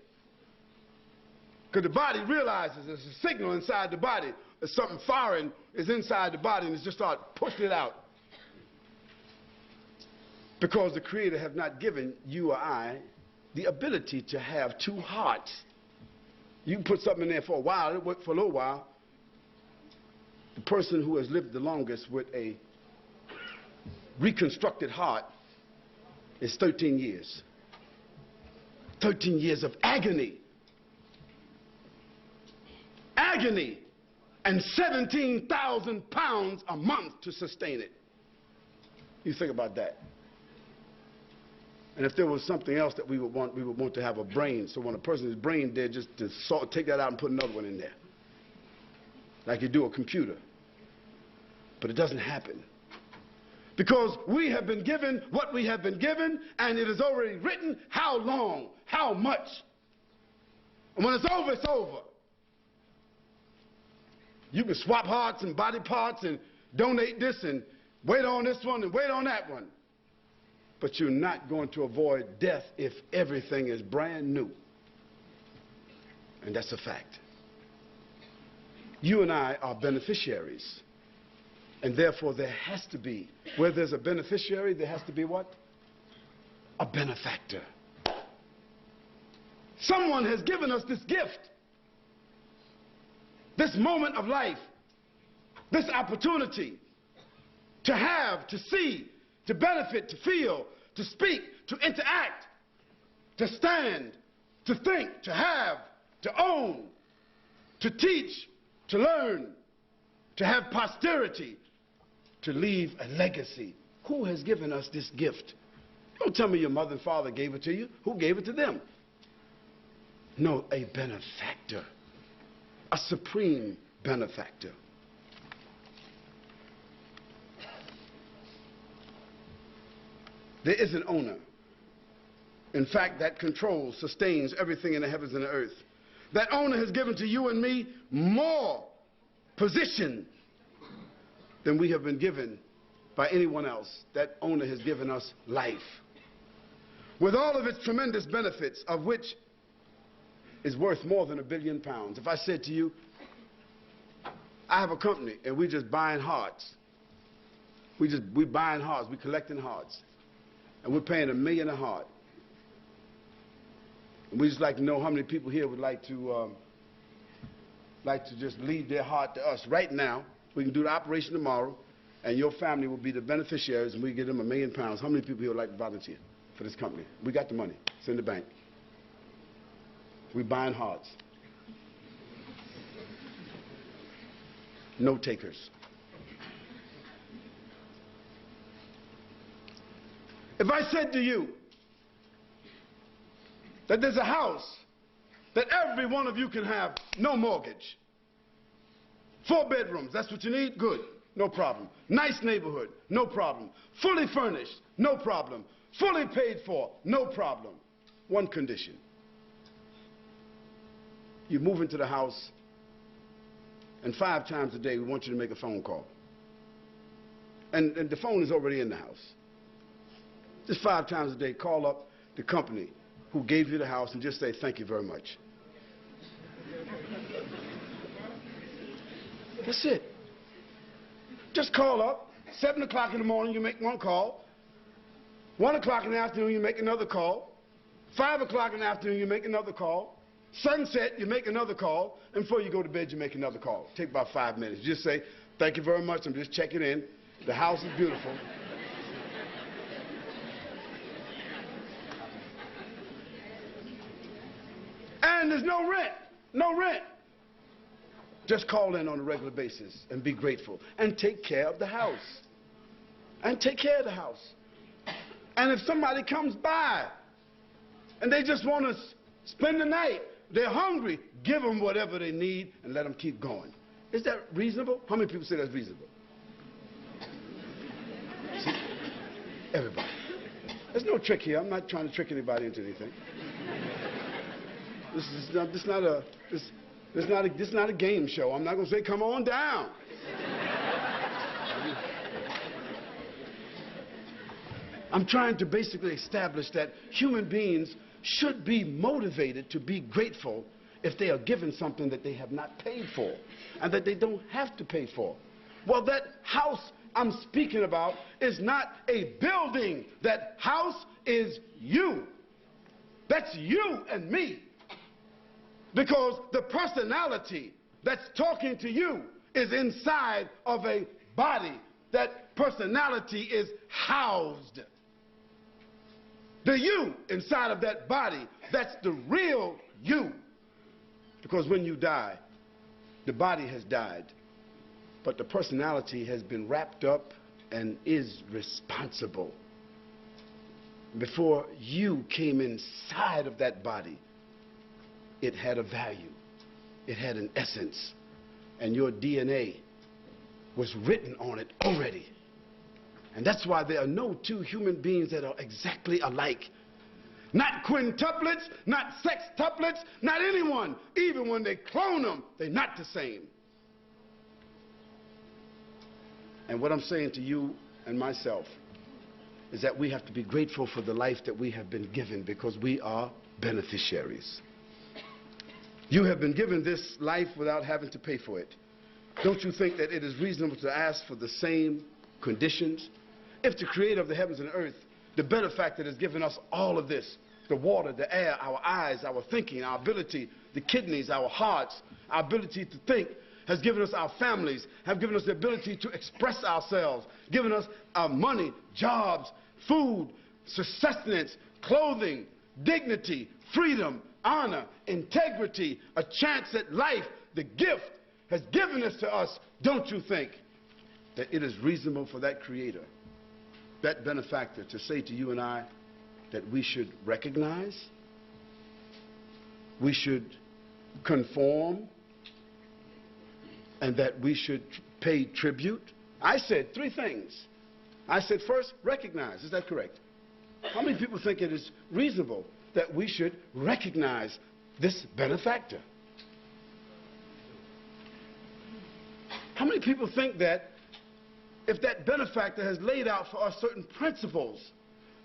Because the body realizes there's a signal inside the body that something foreign is inside the body, and it just starts pushing it out. Because the Creator have not given you or I the ability to have two hearts. You can put something in there for a while, it'll work for a little while. The person who has lived the longest with a reconstructed heart is 13 years. 13 years of agony. Agony, and 17,000 pounds a month to sustain it. You think about that. And if there was something else that we would want to have a brain. So when a person is brain dead, just to take that out and put another one in there. Like you do a computer. But it doesn't happen. Because we have been given what we have been given, and it is already written how long, how much. And when it's over, it's over. You can swap hearts and body parts and donate this and wait on this one and wait on that one. But you're not going to avoid death if everything is brand new. And that's a fact. You and I are beneficiaries. And therefore there has to be, where there's a beneficiary, there has to be what? A benefactor. Someone has given us this gift. This moment of life. This opportunity to have, to see, to benefit, to feel, to speak, to interact, to stand, to think, to have, to own, to teach, to learn, to have posterity, to leave a legacy. Who has given us this gift? Don't tell me your mother and father gave it to you. Who gave it to them? No, a benefactor, a supreme benefactor. There is an owner, in fact, that controls, sustains everything in the heavens and the earth. That owner has given to you and me more position than we have been given by anyone else. That owner has given us life, with all of its tremendous benefits, of which is worth more than £1 billion. If I said to you, I have a company and we're just buying hearts. We're buying hearts, we're collecting hearts. And we're paying $1 million a heart. And we just like to know how many people here would like to just leave their heart to us right now. We can do the operation tomorrow, and your family will be the beneficiaries, and we give them £1 million. How many people here would like to volunteer for this company? We got the money. It's in the bank. We're buying hearts. No takers. If I said to you that there's a house that every one of you can have, no mortgage, 4 bedrooms, that's what you need? Good, no problem. Nice neighborhood, no problem. Fully furnished, no problem. Fully paid for, no problem. One condition. You move into the house, and 5 times a day we want you to make a phone call. And the phone is already in the house. Just 5 times a day, call up the company who gave you the house and just say, thank you very much. That's it. Just call up. 7 o'clock in the morning, you make one call. 1 o'clock in the afternoon, you make another call. 5 o'clock in the afternoon, you make another call. Sunset, you make another call. And before you go to bed, you make another call. Take about 5 minutes. Just say, thank you very much. I'm just checking in. The house is beautiful. And there's no rent. No rent. Just call in on a regular basis and be grateful. And take care of the house. And take care of the house. And if somebody comes by and they just want to spend the night, they're hungry, give them whatever they need and let them keep going. Is that reasonable? How many people say that's reasonable? See? Everybody. There's no trick here. I'm not trying to trick anybody into anything. This is not a game show. I'm not going to say, come on down. I'm trying to basically establish that human beings should be motivated to be grateful if they are given something that they have not paid for and that they don't have to pay for. Well, that house I'm speaking about is not a building. That house is you. That's you and me. Because the personality that's talking to you is inside of a body. That personality is housed. The you inside of that body, that's the real you. Because when you die, the body has died, but the personality has been wrapped up and is responsible. Before you came inside of that body, it had a value. It had an essence. And your DNA was written on it already. And that's why there are no 2 human beings that are exactly alike. Not quintuplets, not sextuplets, not anyone. Even when they clone them, they're not the same. And what I'm saying to you and myself is that we have to be grateful for the life that we have been given, because we are beneficiaries. You have been given this life without having to pay for it. Don't you think that it is reasonable to ask for the same conditions? If the creator of the heavens and earth, the benefactor that has given us all of this, the water, the air, our eyes, our thinking, our ability, the kidneys, our hearts, our ability to think, has given us our families, have given us the ability to express ourselves, given us our money, jobs, food, sustenance, clothing, dignity, freedom, honor, integrity, a chance at life, the gift, has given this to us, don't you think that it is reasonable for that creator, that benefactor, to say to you and I that we should recognize, we should conform, and that we should pay tribute? I said three things. I said, first, recognize. Is that correct? How many people think it is reasonable that we should recognize this benefactor? How many people think that if that benefactor has laid out for us certain principles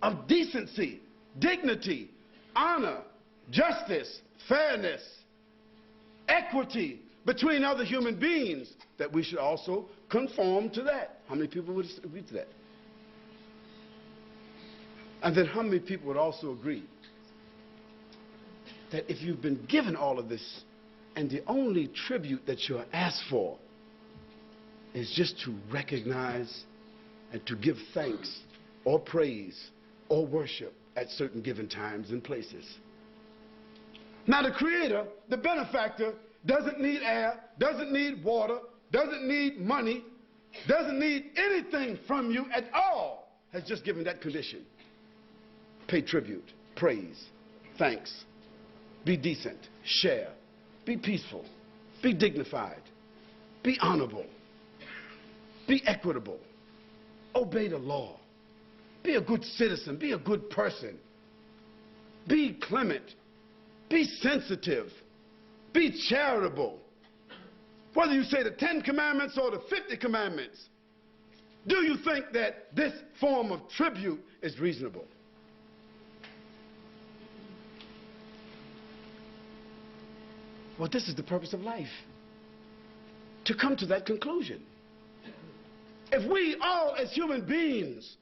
of decency, dignity, honor, justice, fairness, equity between other human beings, that we should also conform to that? How many people would agree to that? And then how many people would also agree that if you've been given all of this and the only tribute that you're asked for is just to recognize and to give thanks or praise or worship at certain given times and places? Now the creator, the benefactor, doesn't need air, doesn't need water, doesn't need money, doesn't need anything from you at all, has just given that condition. Pay tribute, praise, thanks, be decent, share, be peaceful, be dignified, be honorable, be equitable, obey the law, be a good citizen, be a good person, be clement, be sensitive, be charitable. Whether you say the 10 commandments or the 50 commandments, do you think that this form of tribute is reasonable? Well, this is the purpose of life, to come to that conclusion. If we all as human beings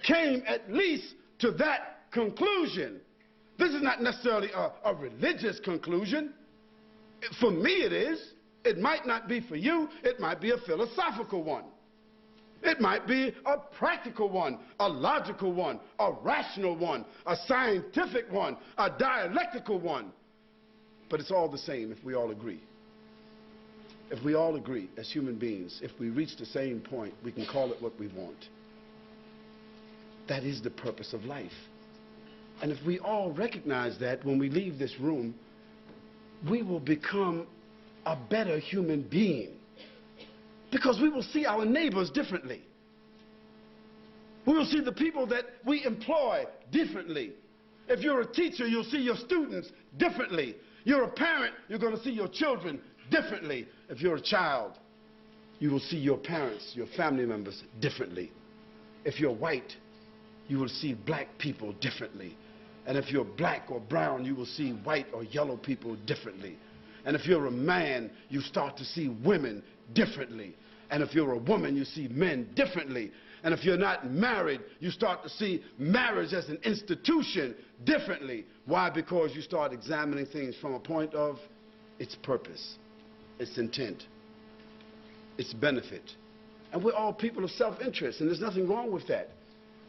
came at least to that conclusion, this is not necessarily a religious conclusion. For me it is. It might not be for you. It might be a philosophical one. It might be a practical one, a logical one, a rational one, a scientific one, a dialectical one. But it's all the same if we all agree. If we all agree as human beings, if we reach the same point, we can call it what we want. That is the purpose of life. And if we all recognize that when we leave this room, we will become a better human being. Because we will see our neighbors differently. We will see the people that we employ differently. If you're a teacher, you'll see your students differently. You're a parent, you're going to see your children differently. If you're a child, you will see your parents, your family members differently. If you're white, you will see black people differently. And if you're black or brown, you will see white or yellow people differently. And if you're a man, you start to see women differently. And if you're a woman, you see men differently. And if you're not married, you start to see marriage as an institution differently. Why? Because you start examining things from a point of its purpose, its intent, its benefit. And we're all people of self-interest, and there's nothing wrong with that.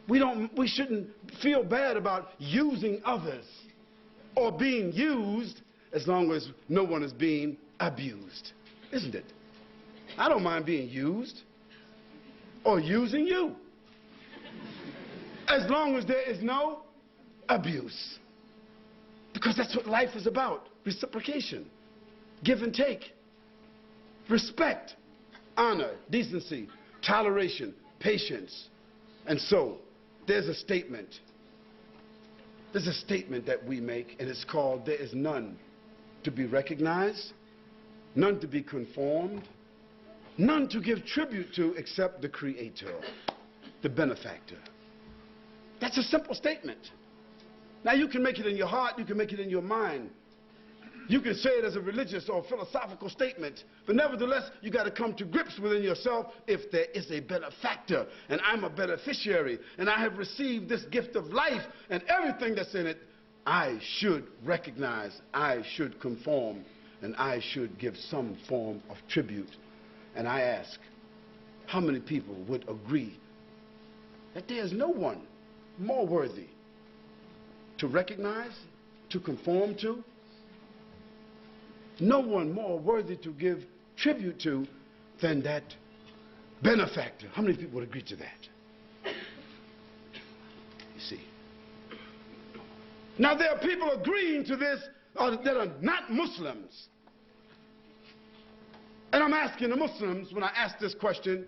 We shouldn't feel bad about using others or being used as long as no one is being abused, isn't it? I don't mind being used or using you as long as there is no abuse. Because that's what life is about. Reciprocation, give and take, respect, honor, decency, toleration, patience. And so there's a statement. There's a statement that we make, and it's called, there is none to be recognized, none to be conformed, none to give tribute to except the Creator, the benefactor. That's a simple statement. Now you can make it in your heart, you can make it in your mind. You can say it as a religious or philosophical statement, but nevertheless, you got to come to grips within yourself if there is a benefactor, and I'm a beneficiary, and I have received this gift of life, and everything that's in it, I should recognize, I should conform, and I should give some form of tribute. And I ask, how many people would agree that there is no one more worthy to recognize, to conform to, no one more worthy to give tribute to than that benefactor. How many people would agree to that? You see. Now there are people agreeing to this that are not Muslims. And I'm asking the Muslims, when I ask this question,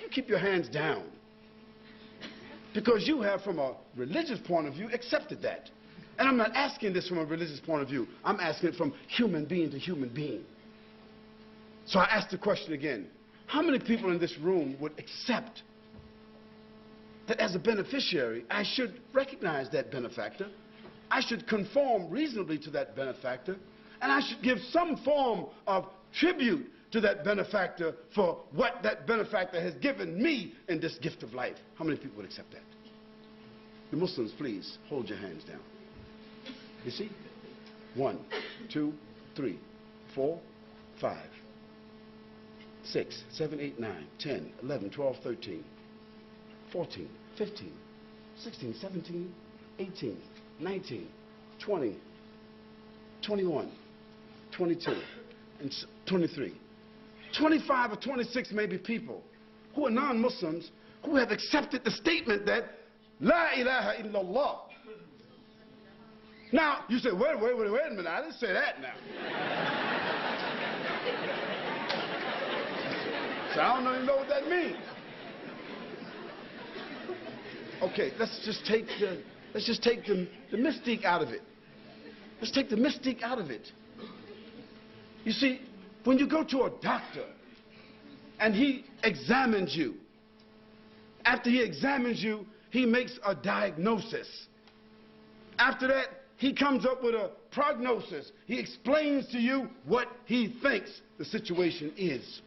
you keep your hands down. Because you have, from a religious point of view, accepted that. And I'm not asking this from a religious point of view. I'm asking it from human being to human being. So I ask the question again. How many people in this room would accept that as a beneficiary, I should recognize that benefactor, I should conform reasonably to that benefactor, and I should give some form of tribute to that benefactor for what that benefactor has given me in this gift of life? How many people would accept that? The Muslims, please, hold your hands down. You see? 1, 2, 3, 4, 5, 6, 7, 8, 9, 10, 11, 12, 13, 14, 15, 16, 17, 18, 19, 20, 21, 22, and 23. 25 or 26 maybe people who are non-Muslims who have accepted the statement that La ilaha illallah. Now, you say, wait a minute, I didn't say that now. So I don't even know what that means. Okay, let's just take the mystique out of it. Let's take the mystique out of it. You see, when you go to a doctor and he examines you, after he examines you, he makes a diagnosis. After that, he comes up with a prognosis. He explains to you what he thinks the situation is.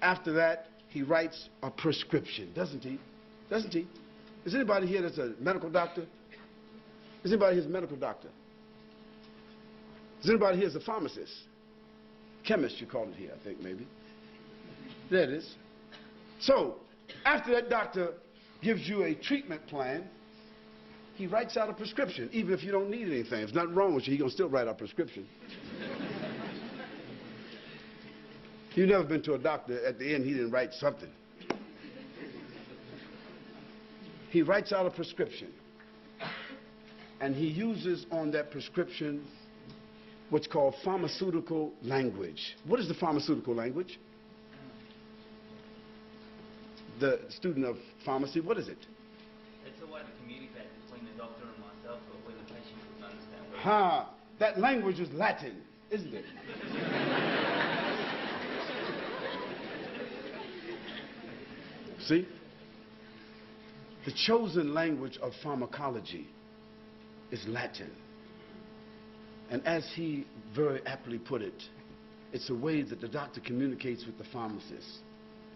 After that, he writes a prescription, doesn't he? Doesn't he? Is anybody here that's a medical doctor? Is anybody here that's a medical doctor? Is anybody here that's a pharmacist? Chemist, you call it here, I think, maybe. There it is. So, after that doctor gives you a treatment plan, he writes out a prescription, even if you don't need anything. If there's nothing wrong with you, he's going to still write out a prescription. You've never been to a doctor, at the end, he didn't write something. He writes out a prescription, and he uses on that prescription what's called pharmaceutical language. What is the pharmaceutical language? The student of pharmacy, what is it? It's a way to communicate between the doctor and myself, but where the patient can understand. Ha! That language is Latin, isn't it? See? The chosen language of pharmacology is Latin. And as he very aptly put it, it's a way that the doctor communicates with the pharmacist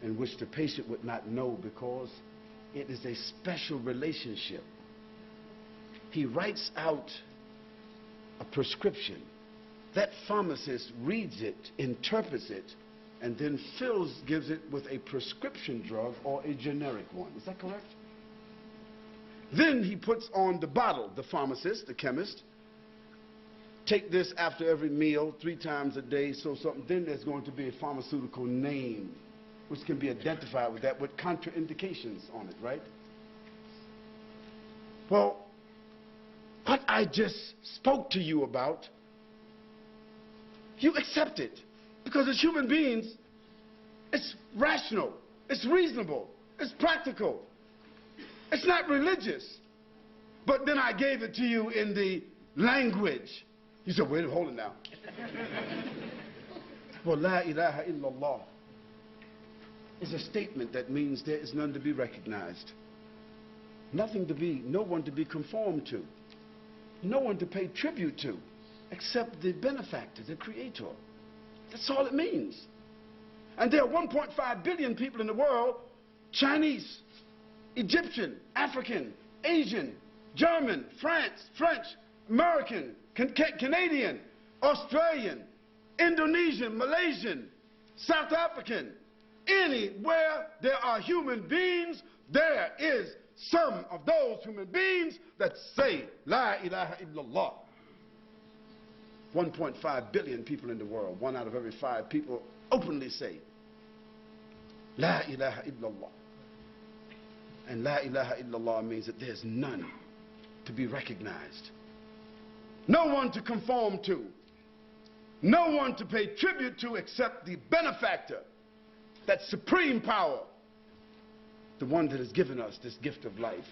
in which the patient would not know because it is a special relationship. He writes out a prescription. That pharmacist reads it, interprets it, and then gives it with a prescription drug or a generic one. Is that correct? Then he puts on the bottle, the pharmacist, the chemist. Take this after every meal, 3 times a day, so something. Then there's going to be a pharmaceutical name, which can be identified with that, with contraindications on it, right? Well, what I just spoke to you about, you accept it. Because as human beings, it's rational, it's reasonable, it's practical. It's not religious. But then I gave it to you in the language. You said, wait, hold it now. Well, La ilaha illallah is a statement that means there is none to be recognized. No one to be conformed to. No one to pay tribute to except the benefactor, the creator. That's all it means. And there are 1.5 billion people in the world, Chinese, Egyptian, African, Asian, German, French, American, Canadian, Australian, Indonesian, Malaysian, South African. Anywhere there are human beings, there is some of those human beings that say La ilaha illallah. 1.5 billion people in the world, 1 out of every 5 people openly say, La ilaha illallah. And La ilaha illallah means that there's none to be recognized, no one to conform to, no one to pay tribute to except the benefactor, that supreme power, the one that has given us this gift of life.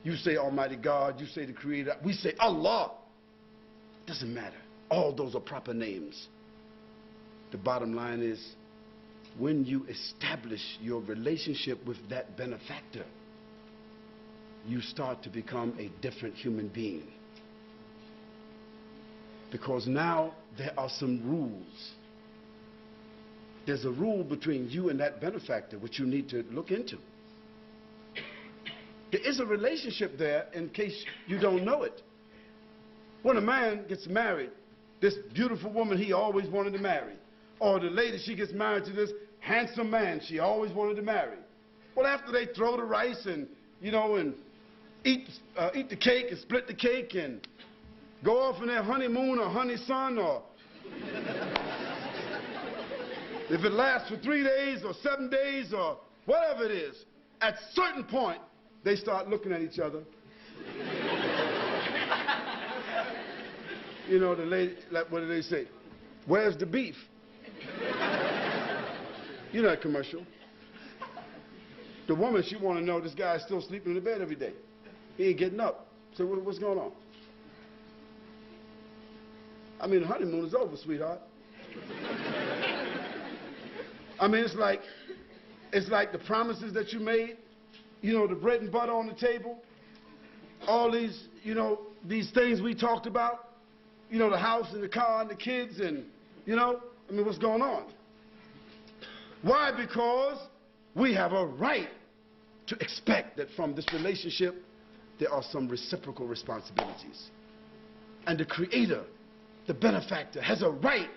You say Almighty God, you say the Creator, we say Allah. Doesn't matter. All those are proper names. The bottom line is, when you establish your relationship with that benefactor, you start to become a different human being. Because now there are some rules. There's a rule between you and that benefactor which you need to look into. There is a relationship there in case you don't know it. When a man gets married, this beautiful woman he always wanted to marry, or the lady, she gets married to this handsome man she always wanted to marry. Well, after they throw the rice and, you know, and eat the cake and split the cake and go off on their honeymoon or honey sun, or if it lasts for 3 days or 7 days or whatever it is, at a certain point, they start looking at each other. You know, the lady, like, what do they say? Where's the beef? You know that commercial. The woman, she want to know this guy is still sleeping in the bed every day. He ain't getting up. So what's going on? I mean, the honeymoon is over, sweetheart. I mean, it's like the promises that you made, you know, the bread and butter on the table, all these, you know, these things we talked about, you know, the house and the car and the kids and, you know, I mean, what's going on? Why? Because we have a right to expect that from this relationship there are some reciprocal responsibilities. And the Creator, the benefactor, has a right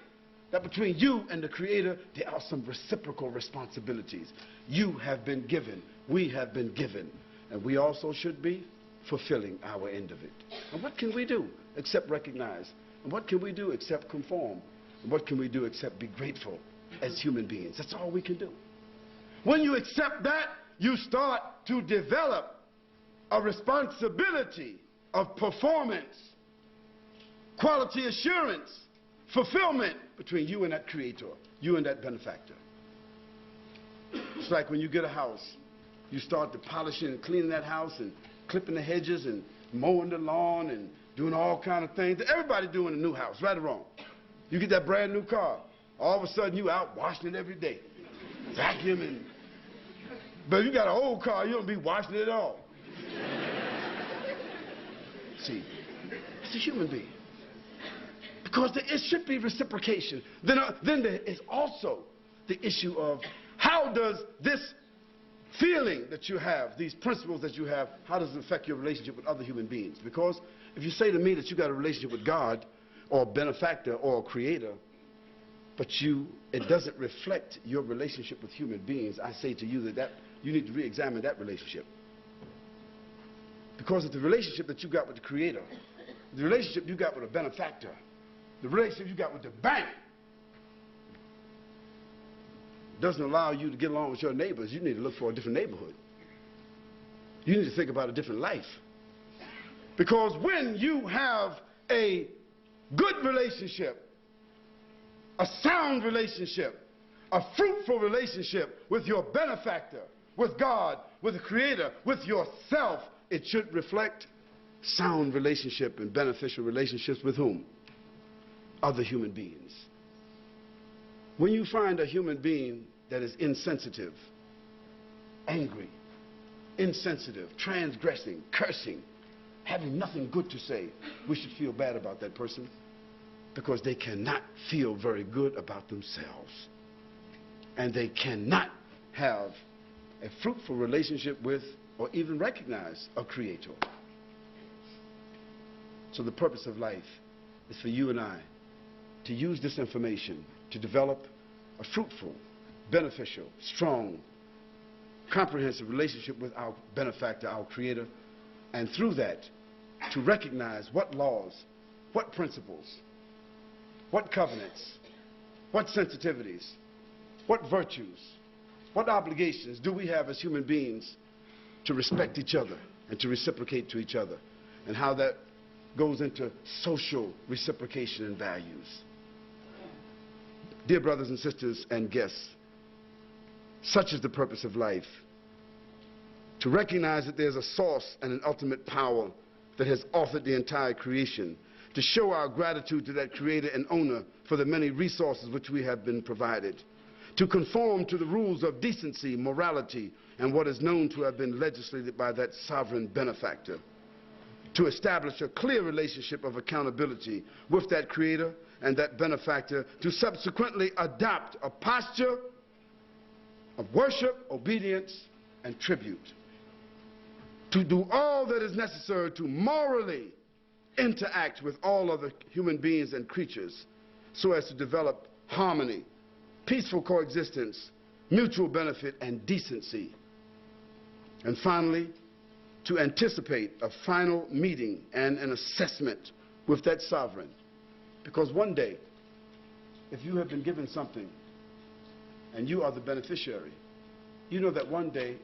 that between you and the Creator there are some reciprocal responsibilities. You have been given, we have been given, and we also should be fulfilling our end of it. And what can we do except recognize? And what can we do except conform? And what can we do except be grateful as human beings? That's all we can do. When you accept that, you start to develop a responsibility of performance, quality assurance, fulfillment between you and that Creator, you and that benefactor. It's like when you get a house, you start to polishing and cleaning that house and clipping the hedges and mowing the lawn and doing all kind of things that everybody do in a new house, right or wrong. You get that brand new car, all of a sudden you out washing it every day, vacuuming. But you got an old car, you don't be washing it at all. See, it's a human being. Because it should be reciprocation. Then there is also the issue of how does this feeling that you have, these principles that you have, how does it affect your relationship with other human beings? Because if you say to me that you got a relationship with God or a benefactor or a Creator, but it doesn't reflect your relationship with human beings, I say to you that you need to re-examine that relationship. Because it's the relationship that you got with the Creator, the relationship you got with a benefactor, the relationship you got with the bank doesn't allow you to get along with your neighbors. You need to look for a different neighborhood. You need to think about a different life. Because when you have a good relationship, a sound relationship, a fruitful relationship with your benefactor, with God, with the Creator, with yourself, it should reflect sound relationship and beneficial relationships with whom? Other human beings. When you find a human being that is insensitive, angry, insensitive, transgressing, cursing, having nothing good to say, we should feel bad about that person because they cannot feel very good about themselves. And they cannot have a fruitful relationship with or even recognize a Creator. So the purpose of life is for you and I to use this information to develop a fruitful, beneficial, strong, comprehensive relationship with our benefactor, our Creator, and through that to recognize what laws, what principles, what covenants, what sensitivities, What virtues, what obligations do we have as human beings to respect each other and to reciprocate to each other, and how that goes into social reciprocation and values. Dear brothers and sisters and guests, such is the purpose of life. To recognize that there's a source and an ultimate power that has authored the entire creation, to show our gratitude to that creator and owner for the many resources which we have been provided, to conform to the rules of decency, morality, and what is known to have been legislated by that sovereign benefactor, to establish a clear relationship of accountability with that creator and that benefactor, to subsequently adopt a posture of worship, obedience, and tribute, to do all that is necessary to morally interact with all other human beings and creatures so as to develop harmony, peaceful coexistence, mutual benefit, and decency. And finally, to anticipate a final meeting and an assessment with that sovereign. Because one day, if you have been given something and you are the beneficiary, you know that one day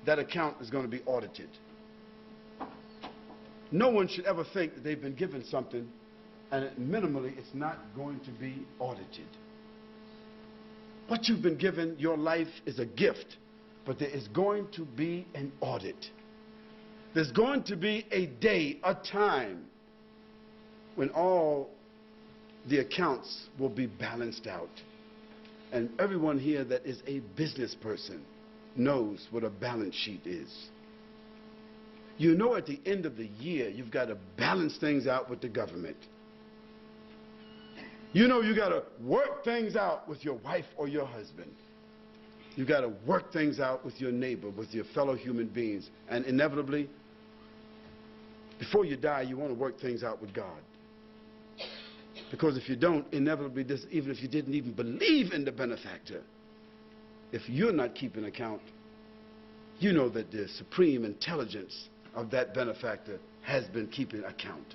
that account is going to be audited. No one should ever think that they've been given something and minimally it's not going to be audited. What you've been given, your life, is a gift, but there is going to be an audit. There's going to be a day, a time, when all the accounts will be balanced out. And everyone here that is a business person knows what a balance sheet is. You know at the end of the year, you've got to balance things out with the government. You know you got to work things out with your wife or your husband. You got to work things out with your neighbor, with your fellow human beings. And inevitably, before you die, you want to work things out with God. Because if you don't, inevitably, even if you didn't even believe in the benefactor, if you're not keeping account, you know that the supreme intelligence of that benefactor has been keeping account.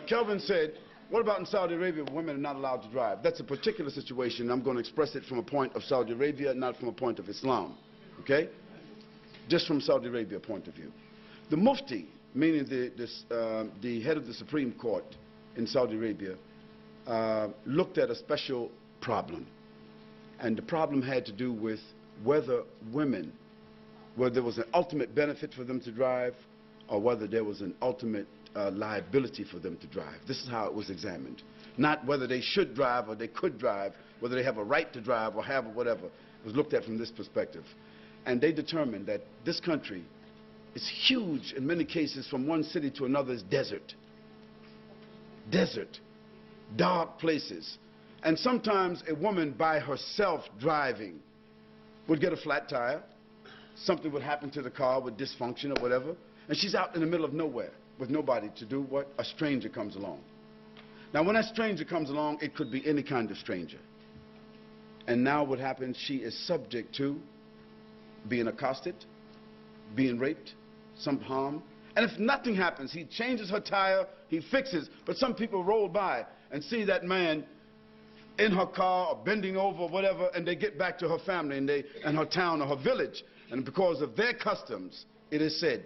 Kelvin said, what about in Saudi Arabia where women are not allowed to drive? That's a particular situation. I'm going to express it from a point of Saudi Arabia, not from a point of Islam. Okay? Just from Saudi Arabia point of view. The Mufti, meaning the head of the Supreme Court in Saudi Arabia, looked at a special problem. And the problem had to do with whether women, whether there was an ultimate benefit for them to drive or whether there was an ultimate liability for them to drive. This is how it was examined. Not whether they should drive or they could drive, whether they have a right to drive or have or whatever. It was looked at from this perspective. And they determined that this country is huge. In many cases, from one city to another is desert. Desert. Dark places. And sometimes a woman by herself driving would get a flat tire. Something would happen to the car with dysfunction or whatever. And she's out in the middle of nowhere with nobody to do what? A stranger comes along. Now, when that stranger comes along, it could be any kind of stranger. And now what happens? She is subject to being accosted, being raped, some harm. And if nothing happens, he changes her tire, he fixes. But some people roll by and see that man in her car or bending over or whatever, and they get back to her family and her town or her village. And because of their customs, it is said,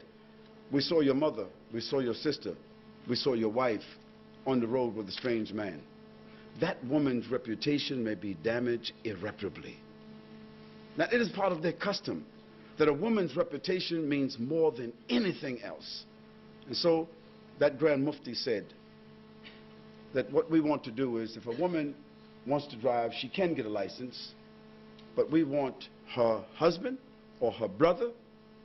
we saw your mother, we saw your sister, we saw your wife on the road with a strange man. That woman's reputation may be damaged irreparably. Now, it is part of their custom that a woman's reputation means more than anything else. And so that Grand Mufti said that what we want to do is, if a woman wants to drive, she can get a license, but we want her husband or her brother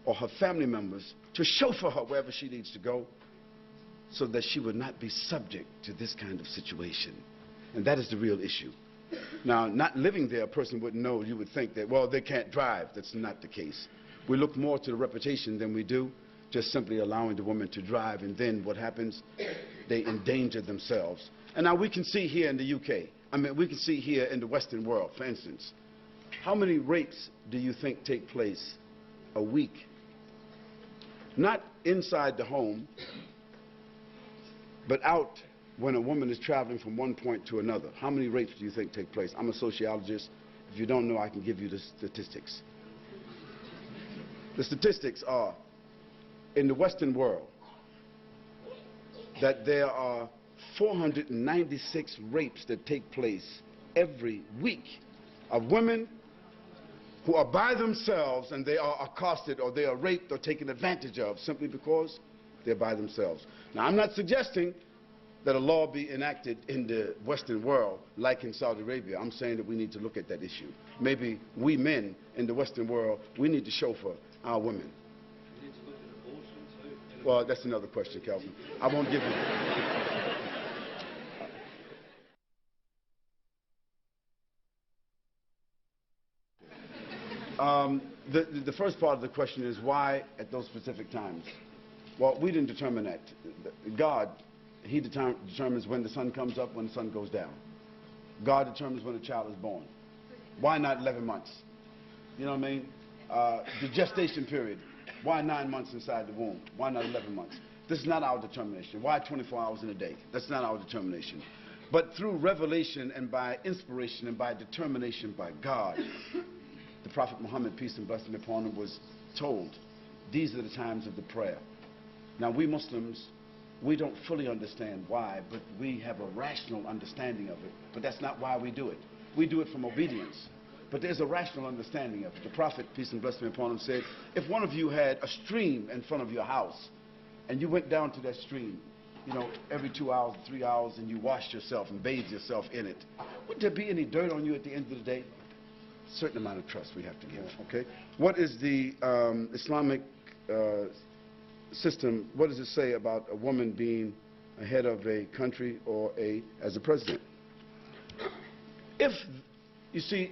or her family members to chauffeur her wherever she needs to go so that she would not be subject to this kind of situation. And that is the real issue. Now, not living there, a person wouldn't know. You would think that, well, they can't drive. That's not the case. We look more to the reputation than we do just simply allowing the woman to drive, and then what happens? They endanger themselves. And now we can see here in the UK, I mean, we can see here in the Western world, for instance, how many rapes do you think take place a week? not inside the home, but out when a woman is traveling from one point to another. How many rapes do you think take place? I'm a sociologist. If you don't know, I can give you the statistics. The statistics are, in the Western world, that there are 496 rapes that take place every week of women who are by themselves and they are accosted or they are raped or taken advantage of simply because they're by themselves. Now, I'm not suggesting that a law be enacted in the Western world like in Saudi Arabia. I'm saying that we need to look at that issue. Maybe we men in the Western world, we need to chauffeur our women. Well, that's another question, Calvin. I won't give you. The first part of the question is why at those specific times? Well, we didn't determine that. God, He determines when the sun comes up, when the sun goes down. God determines when a child is born. Why not 11 months? You know what I mean? The gestation period. Why 9 months inside the womb? Why not 11 months? This is not our determination. Why 24 hours in a day? That's not our determination. But through revelation and by inspiration and by determination by God, the Prophet Muhammad, peace and blessing upon him, was told, these are the times of the prayer. Now, we Muslims, we don't fully understand why, but we have a rational understanding of it. But that's not why we do it. We do it from obedience. But there's a rational understanding of it. The Prophet, peace and blessing upon him, said, if one of you had a stream in front of your house, and you went down to that stream, you know, every 2 hours, 3 hours, and you washed yourself and bathed yourself in it, would there be any dirt on you at the end of the day? A certain amount of trust we have to give, okay? What is the Islamic system, what does it say about a woman being a head of a country or as a president? If, you see,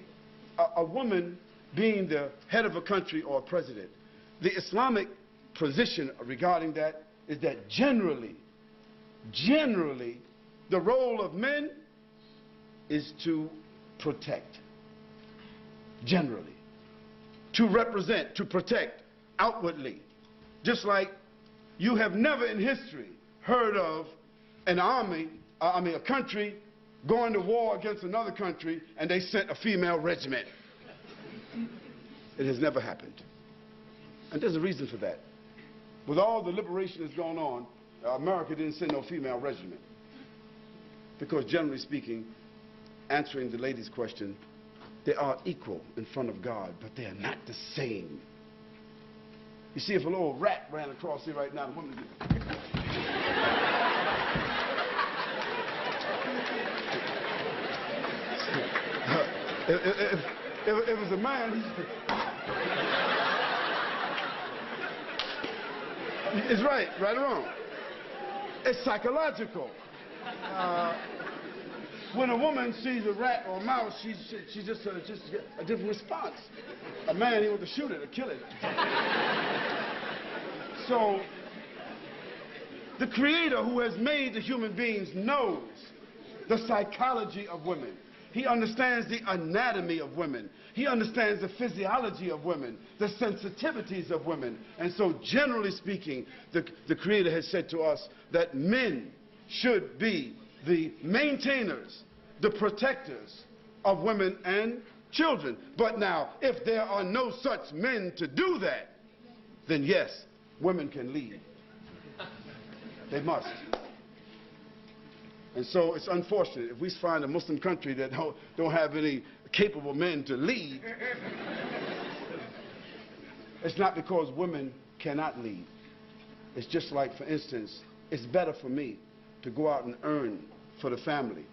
a woman being the head of a country or a president, the Islamic position regarding that is that generally, the role of men is to protect. Generally. To represent, to protect outwardly. Just like you have never in history heard of an army, a country going to war against another country and they sent a female regiment. It has never happened. And there's a reason for that. With all the liberation that's going on, America didn't send no female regiment. Because generally speaking, answering the lady's question, they are equal in front of God, but they are not the same. You see, if a little rat ran across here right now, the woman would get... if it was a man, it's right or wrong. It's psychological. When a woman sees a rat or a mouse, she just a different response. A man, he wants to shoot it or kill it. So, the Creator who has made the human beings knows the psychology of women. He understands the anatomy of women. He understands the physiology of women, the sensitivities of women. And so, generally speaking, the Creator has said to us that men should be the maintainers, the protectors of women and children. But now, if there are no such men to do that, then yes, women can lead. They must. And so it's unfortunate if we find a Muslim country that don't have any capable men to lead. It's not because women cannot lead. It's just like, for instance, it's better for me to go out and earn for the family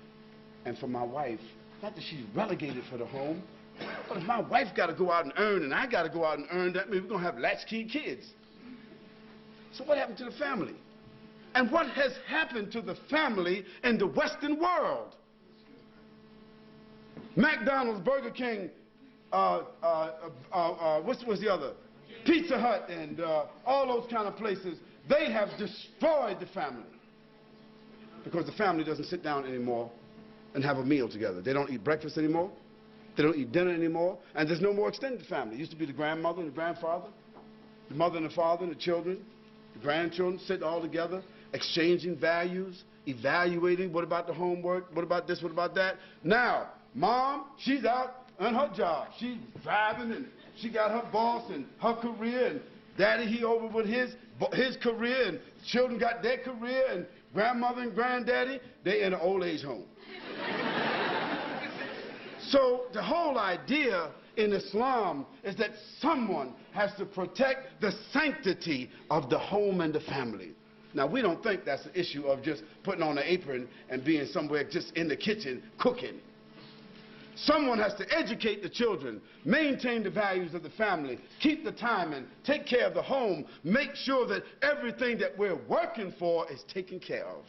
and for my wife. Not that she's relegated for the home, but if my wife got to go out and earn and I got to go out and earn, that means we're going to have latchkey kids. So what happened to the family? And what has happened to the family in the Western world? McDonald's, Burger King, what was the other? Pizza Hut and all those kind of places, they have destroyed the family. Because the family doesn't sit down anymore and have a meal together. They don't eat breakfast anymore. They don't eat dinner anymore. And there's no more extended family. It used to be the grandmother and the grandfather, the mother and the father and the children. the grandchildren sitting all together, exchanging values, evaluating, what about the homework, what about this, what about that. Now, mom, she's out on her job. She's driving, and she got her boss and her career, and daddy, he over with his career, and children got their career, and grandmother and granddaddy, they in an old age home. So the whole idea in Islam is that someone has to protect the sanctity of the home and the family. Now, we don't think that's the issue of just putting on an apron and being somewhere just in the kitchen cooking. Someone has to educate the children, maintain the values of the family, keep the timing, take care of the home, make sure that everything that we're working for is taken care of.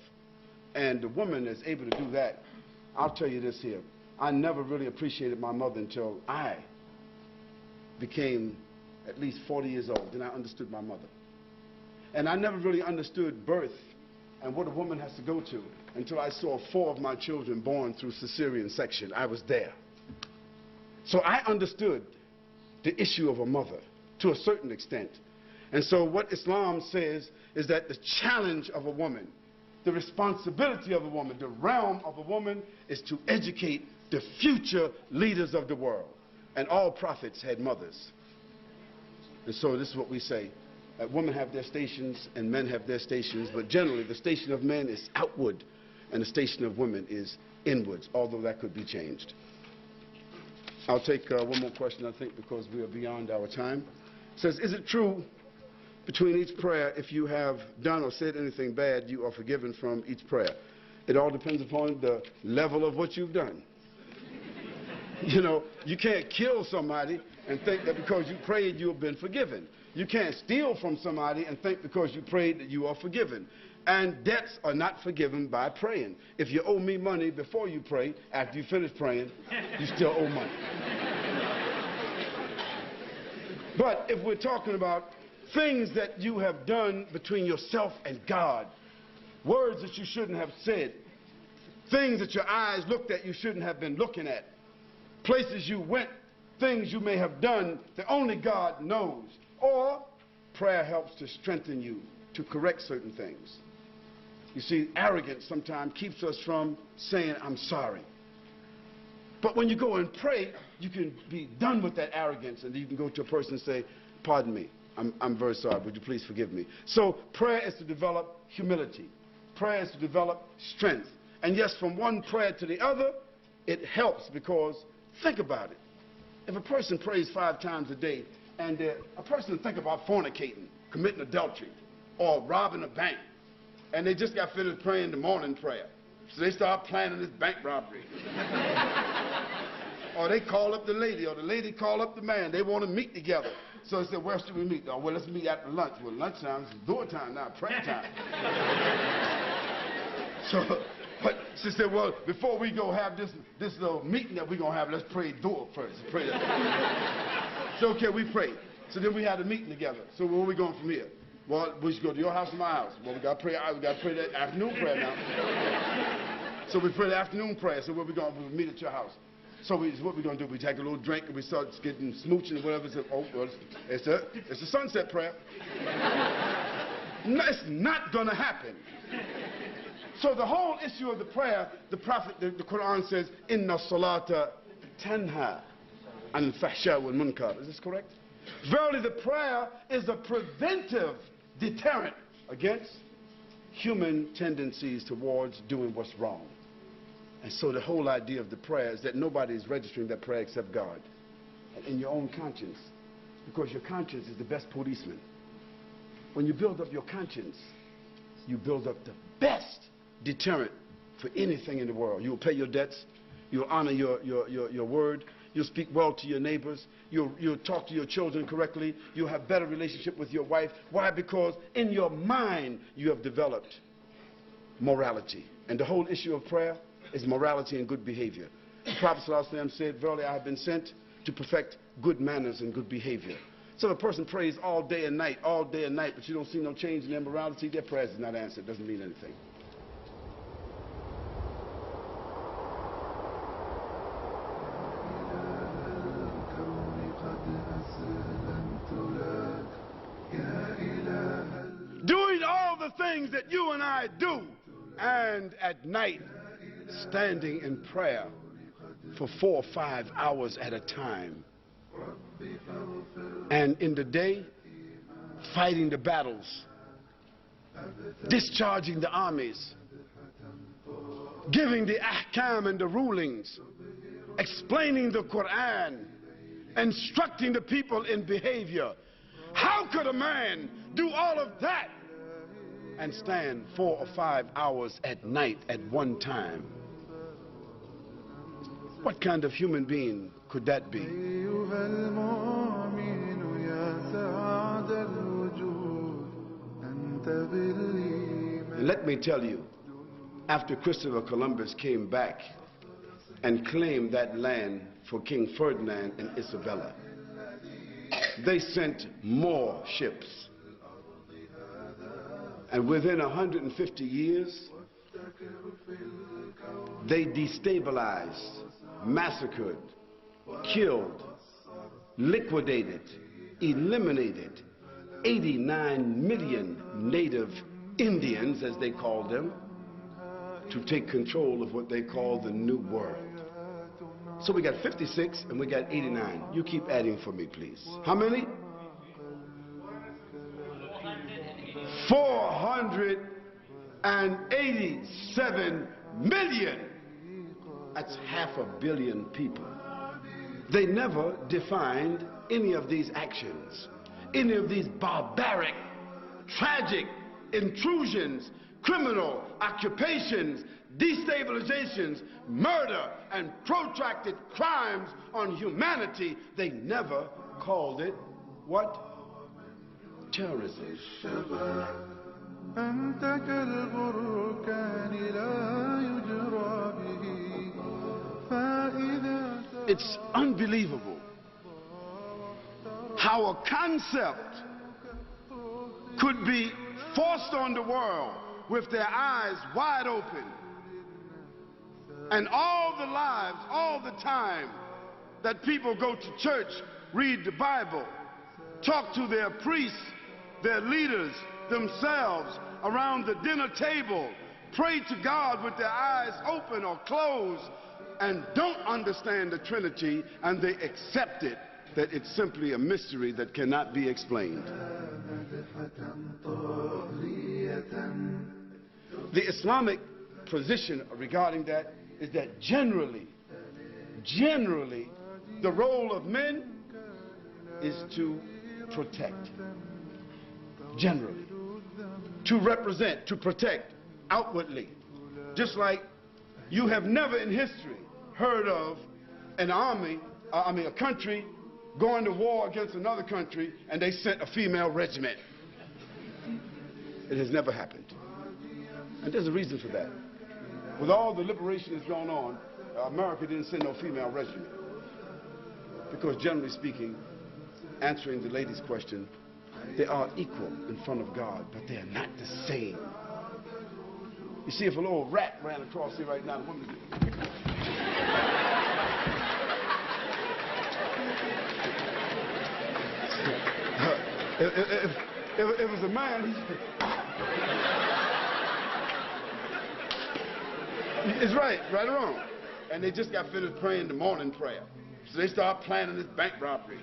And the woman is able to do that. I'll tell you this here. I never really appreciated my mother until I became at least 40 years old. Then I understood my mother. And I never really understood birth and what a woman has to go to until I saw 4 of my children born through cesarean section. I was there. So I understood the issue of a mother to a certain extent. And so what Islam says is that the challenge of a woman, the responsibility of a woman, the realm of a woman is to educate the future leaders of the world. And all prophets had mothers. And so this is what we say. Women have their stations and men have their stations, but generally the station of men is outward and the station of women is inwards, although that could be changed. I'll take one more question, I think, because we are beyond our time. It says, is it true between each prayer, if you have done or said anything bad, you are forgiven from each prayer? It all depends upon the level of what you've done. You know, you can't kill somebody and think that because you prayed you have been forgiven. You can't steal from somebody and think because you prayed that you are forgiven. And debts are not forgiven by praying. If you owe me money before you pray, after you finish praying, you still owe money. But if we're talking about things that you have done between yourself and God, words that you shouldn't have said, things that your eyes looked at you shouldn't have been looking at, places you went, things you may have done that only God knows, or prayer helps to strengthen you to correct certain things. You see, arrogance sometimes keeps us from saying, I'm sorry. But when you go and pray, you can be done with that arrogance, and you can go to a person and say, pardon me, I'm very sorry, would you please forgive me? So prayer is to develop humility. Prayer is to develop strength. And yes, from one prayer to the other, it helps because, think about it. If a person prays 5 times a day, and a person think about fornicating, committing adultery, or robbing a bank, and they just got finished praying the morning prayer, so they start planning this bank robbery. Or they call up the lady, or the lady call up the man. They want to meet together. So they said, where should we meet? Oh, well, let's meet after lunch. Well, lunchtime is door time now, prayer time. So, but she said, well, before we go have this little meeting that we're going to have, let's pray door first. Pray that. So, okay, we prayed. So then we had a meeting together. So where are we going from here? Well, we should go to your house or my house. Well, we got to pray that afternoon prayer now. So we pray the afternoon prayer. So where we going? We'll meet at your house. So what we going to do? We take a little drink and we start getting smooching and whatever. So, oh, well, it's a sunset prayer. No, it's not going to happen. So the whole issue of the prayer, the Prophet, the Quran says, Inna salata tanha an fahsha wal munkar. Is this correct? Verily, the prayer is a preventive deterrent against human tendencies towards doing what's wrong. And so the whole idea of the prayer is that nobody is registering that prayer except God. And in your own conscience, because your conscience is the best policeman. When you build up your conscience, you build up the best deterrent for anything in the world. You will pay your debts. You'll honor your word. You'll speak well to your neighbors. You'll talk to your children correctly. You'll have better relationship with your wife. Why? Because in your mind you have developed morality. And the whole issue of prayer is morality and good behavior. The Prophet ﷺ said, verily I have been sent to perfect good manners and good behavior. So if a person prays all day and night, but you don't see no change in their morality, their prayers is not answered. It doesn't mean anything. Do things that you and I do, and at night standing in prayer for 4 or 5 hours at a time, and in the day fighting the battles, discharging the armies, giving the ahkam and the rulings, explaining the Quran, instructing the people in behavior. How could a man do all of that and stand 4 or 5 hours at night at one time? What kind of human being could that be? And let me tell you, after Christopher Columbus came back and claimed that land for King Ferdinand and Isabella, they sent more ships. And within 150 years, they destabilized, massacred, killed, liquidated, eliminated 89 million native Indians, as they called them, to take control of what they call the New World. So we got 56 and we got 89. You keep adding for me, please. How many? 487 million. That's 500 million people. They never defined any of these actions, any of these barbaric, tragic intrusions, criminal occupations, destabilizations, murder, and protracted crimes on humanity. They never called it what? Terrorism. It's unbelievable how a concept could be forced on the world with their eyes wide open, and all the lives, all the time that people go to church, read the Bible, talk to their priests, their leaders, themselves around the dinner table, pray to God with their eyes open or closed, and don't understand the Trinity, and they accept it, that it's simply a mystery that cannot be explained. The Islamic position regarding that is that generally, the role of men is to protect. Generally. To represent, to protect outwardly. Just like you have never in history heard of an army, a country going to war against another country and they sent a female regiment. It has never happened. And there's a reason for that. With all the liberation that's gone on, America didn't send no female regiment. Because generally speaking, answering the lady's question, they are equal in front of God, but they are not the same. You see, if a little rat ran across here right now, what would it do? If it was a man, it's right or wrong. And they just got finished praying the morning prayer. So they start planning this bank robbery.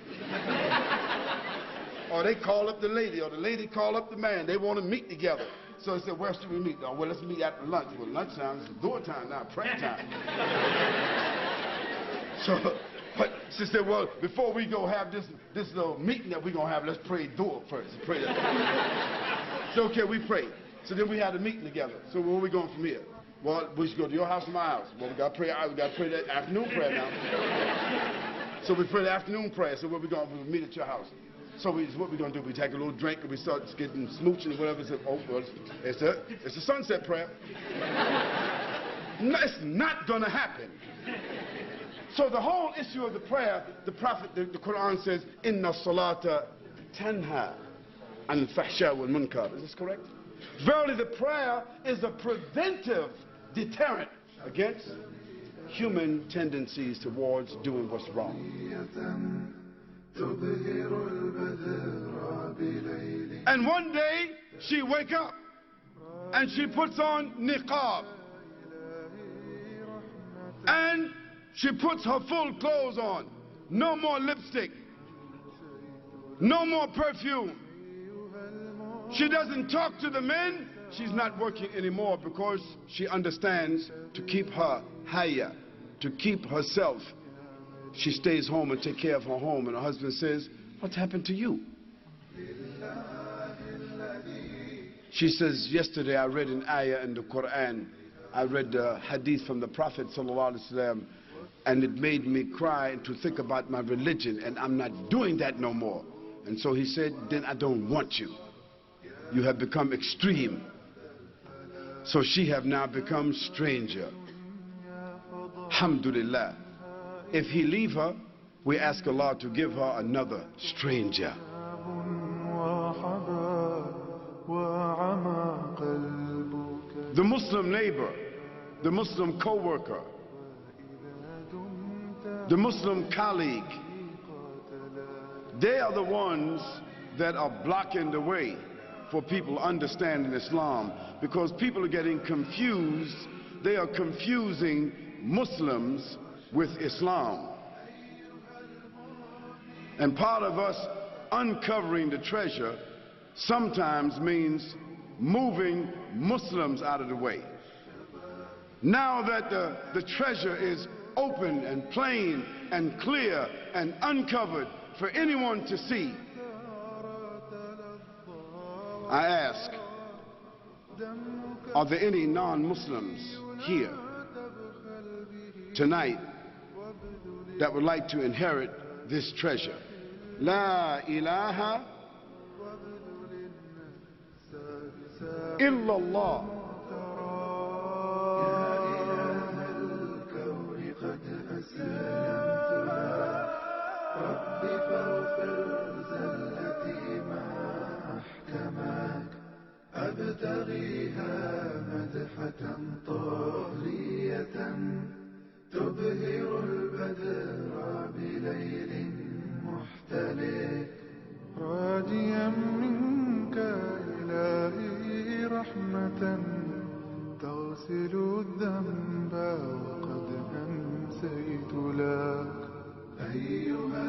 Or they call up the lady, or the lady call up the man. They want to meet together. So they said, where should we meet? Oh, well, let's meet after lunch. Well, lunchtime is door time now, prayer time. But she said, well, before we go have this little meeting that we're going to have, let's pray door first. Pray that. So, okay, we pray. So then we had a meeting together. So where are we going from here? Well, we should go to your house or my house. Well, we got to pray that afternoon prayer now. So we pray the afternoon prayer. So where we going? We'll meet at your house. So what we're going to do, we take a little drink and we start getting smooching and whatever. So, oh, well, it's a sunset prayer. No, it's not going to happen. So the whole issue of the prayer, the Prophet, the Quran says, Inna salata tanha an fahsha wal munkar. Is this correct? Verily the prayer is a preventive deterrent against human tendencies towards doing what's wrong. And one day she wake up and she puts on niqab, and she puts her full clothes on. No more lipstick, no more perfume. She doesn't talk to the men. She's not working anymore because she understands to keep her haya, to keep herself. She stays home and take care of her home, and her husband says, "What's happened to you?" She says, "Yesterday I read an ayah in the Quran. I read the hadith from the Prophet ﷺ, and it made me cry and to think about my religion, and I'm not doing that no more." And so he said, "Then I don't want you. You have become extreme." So she have now become stranger. Alhamdulillah. If he leave her, we ask Allah to give her another stranger. The Muslim neighbor, the Muslim co-worker, the Muslim colleague, they are the ones that are blocking the way for people understanding Islam, because people are getting confused. They are confusing Muslims with Islam. And part of us uncovering the treasure sometimes means moving Muslims out of the way. Now that the treasure is open and plain and clear and uncovered for anyone to see, I ask, are there any non-Muslims here tonight that would like to inherit this treasure? La ilaha illallah. أبتغيها مدحة طاغية تبهر البدر بليل محتلق راجيا منك إلهي رحمة تغسل الذنب وقد أمسيت لك أيها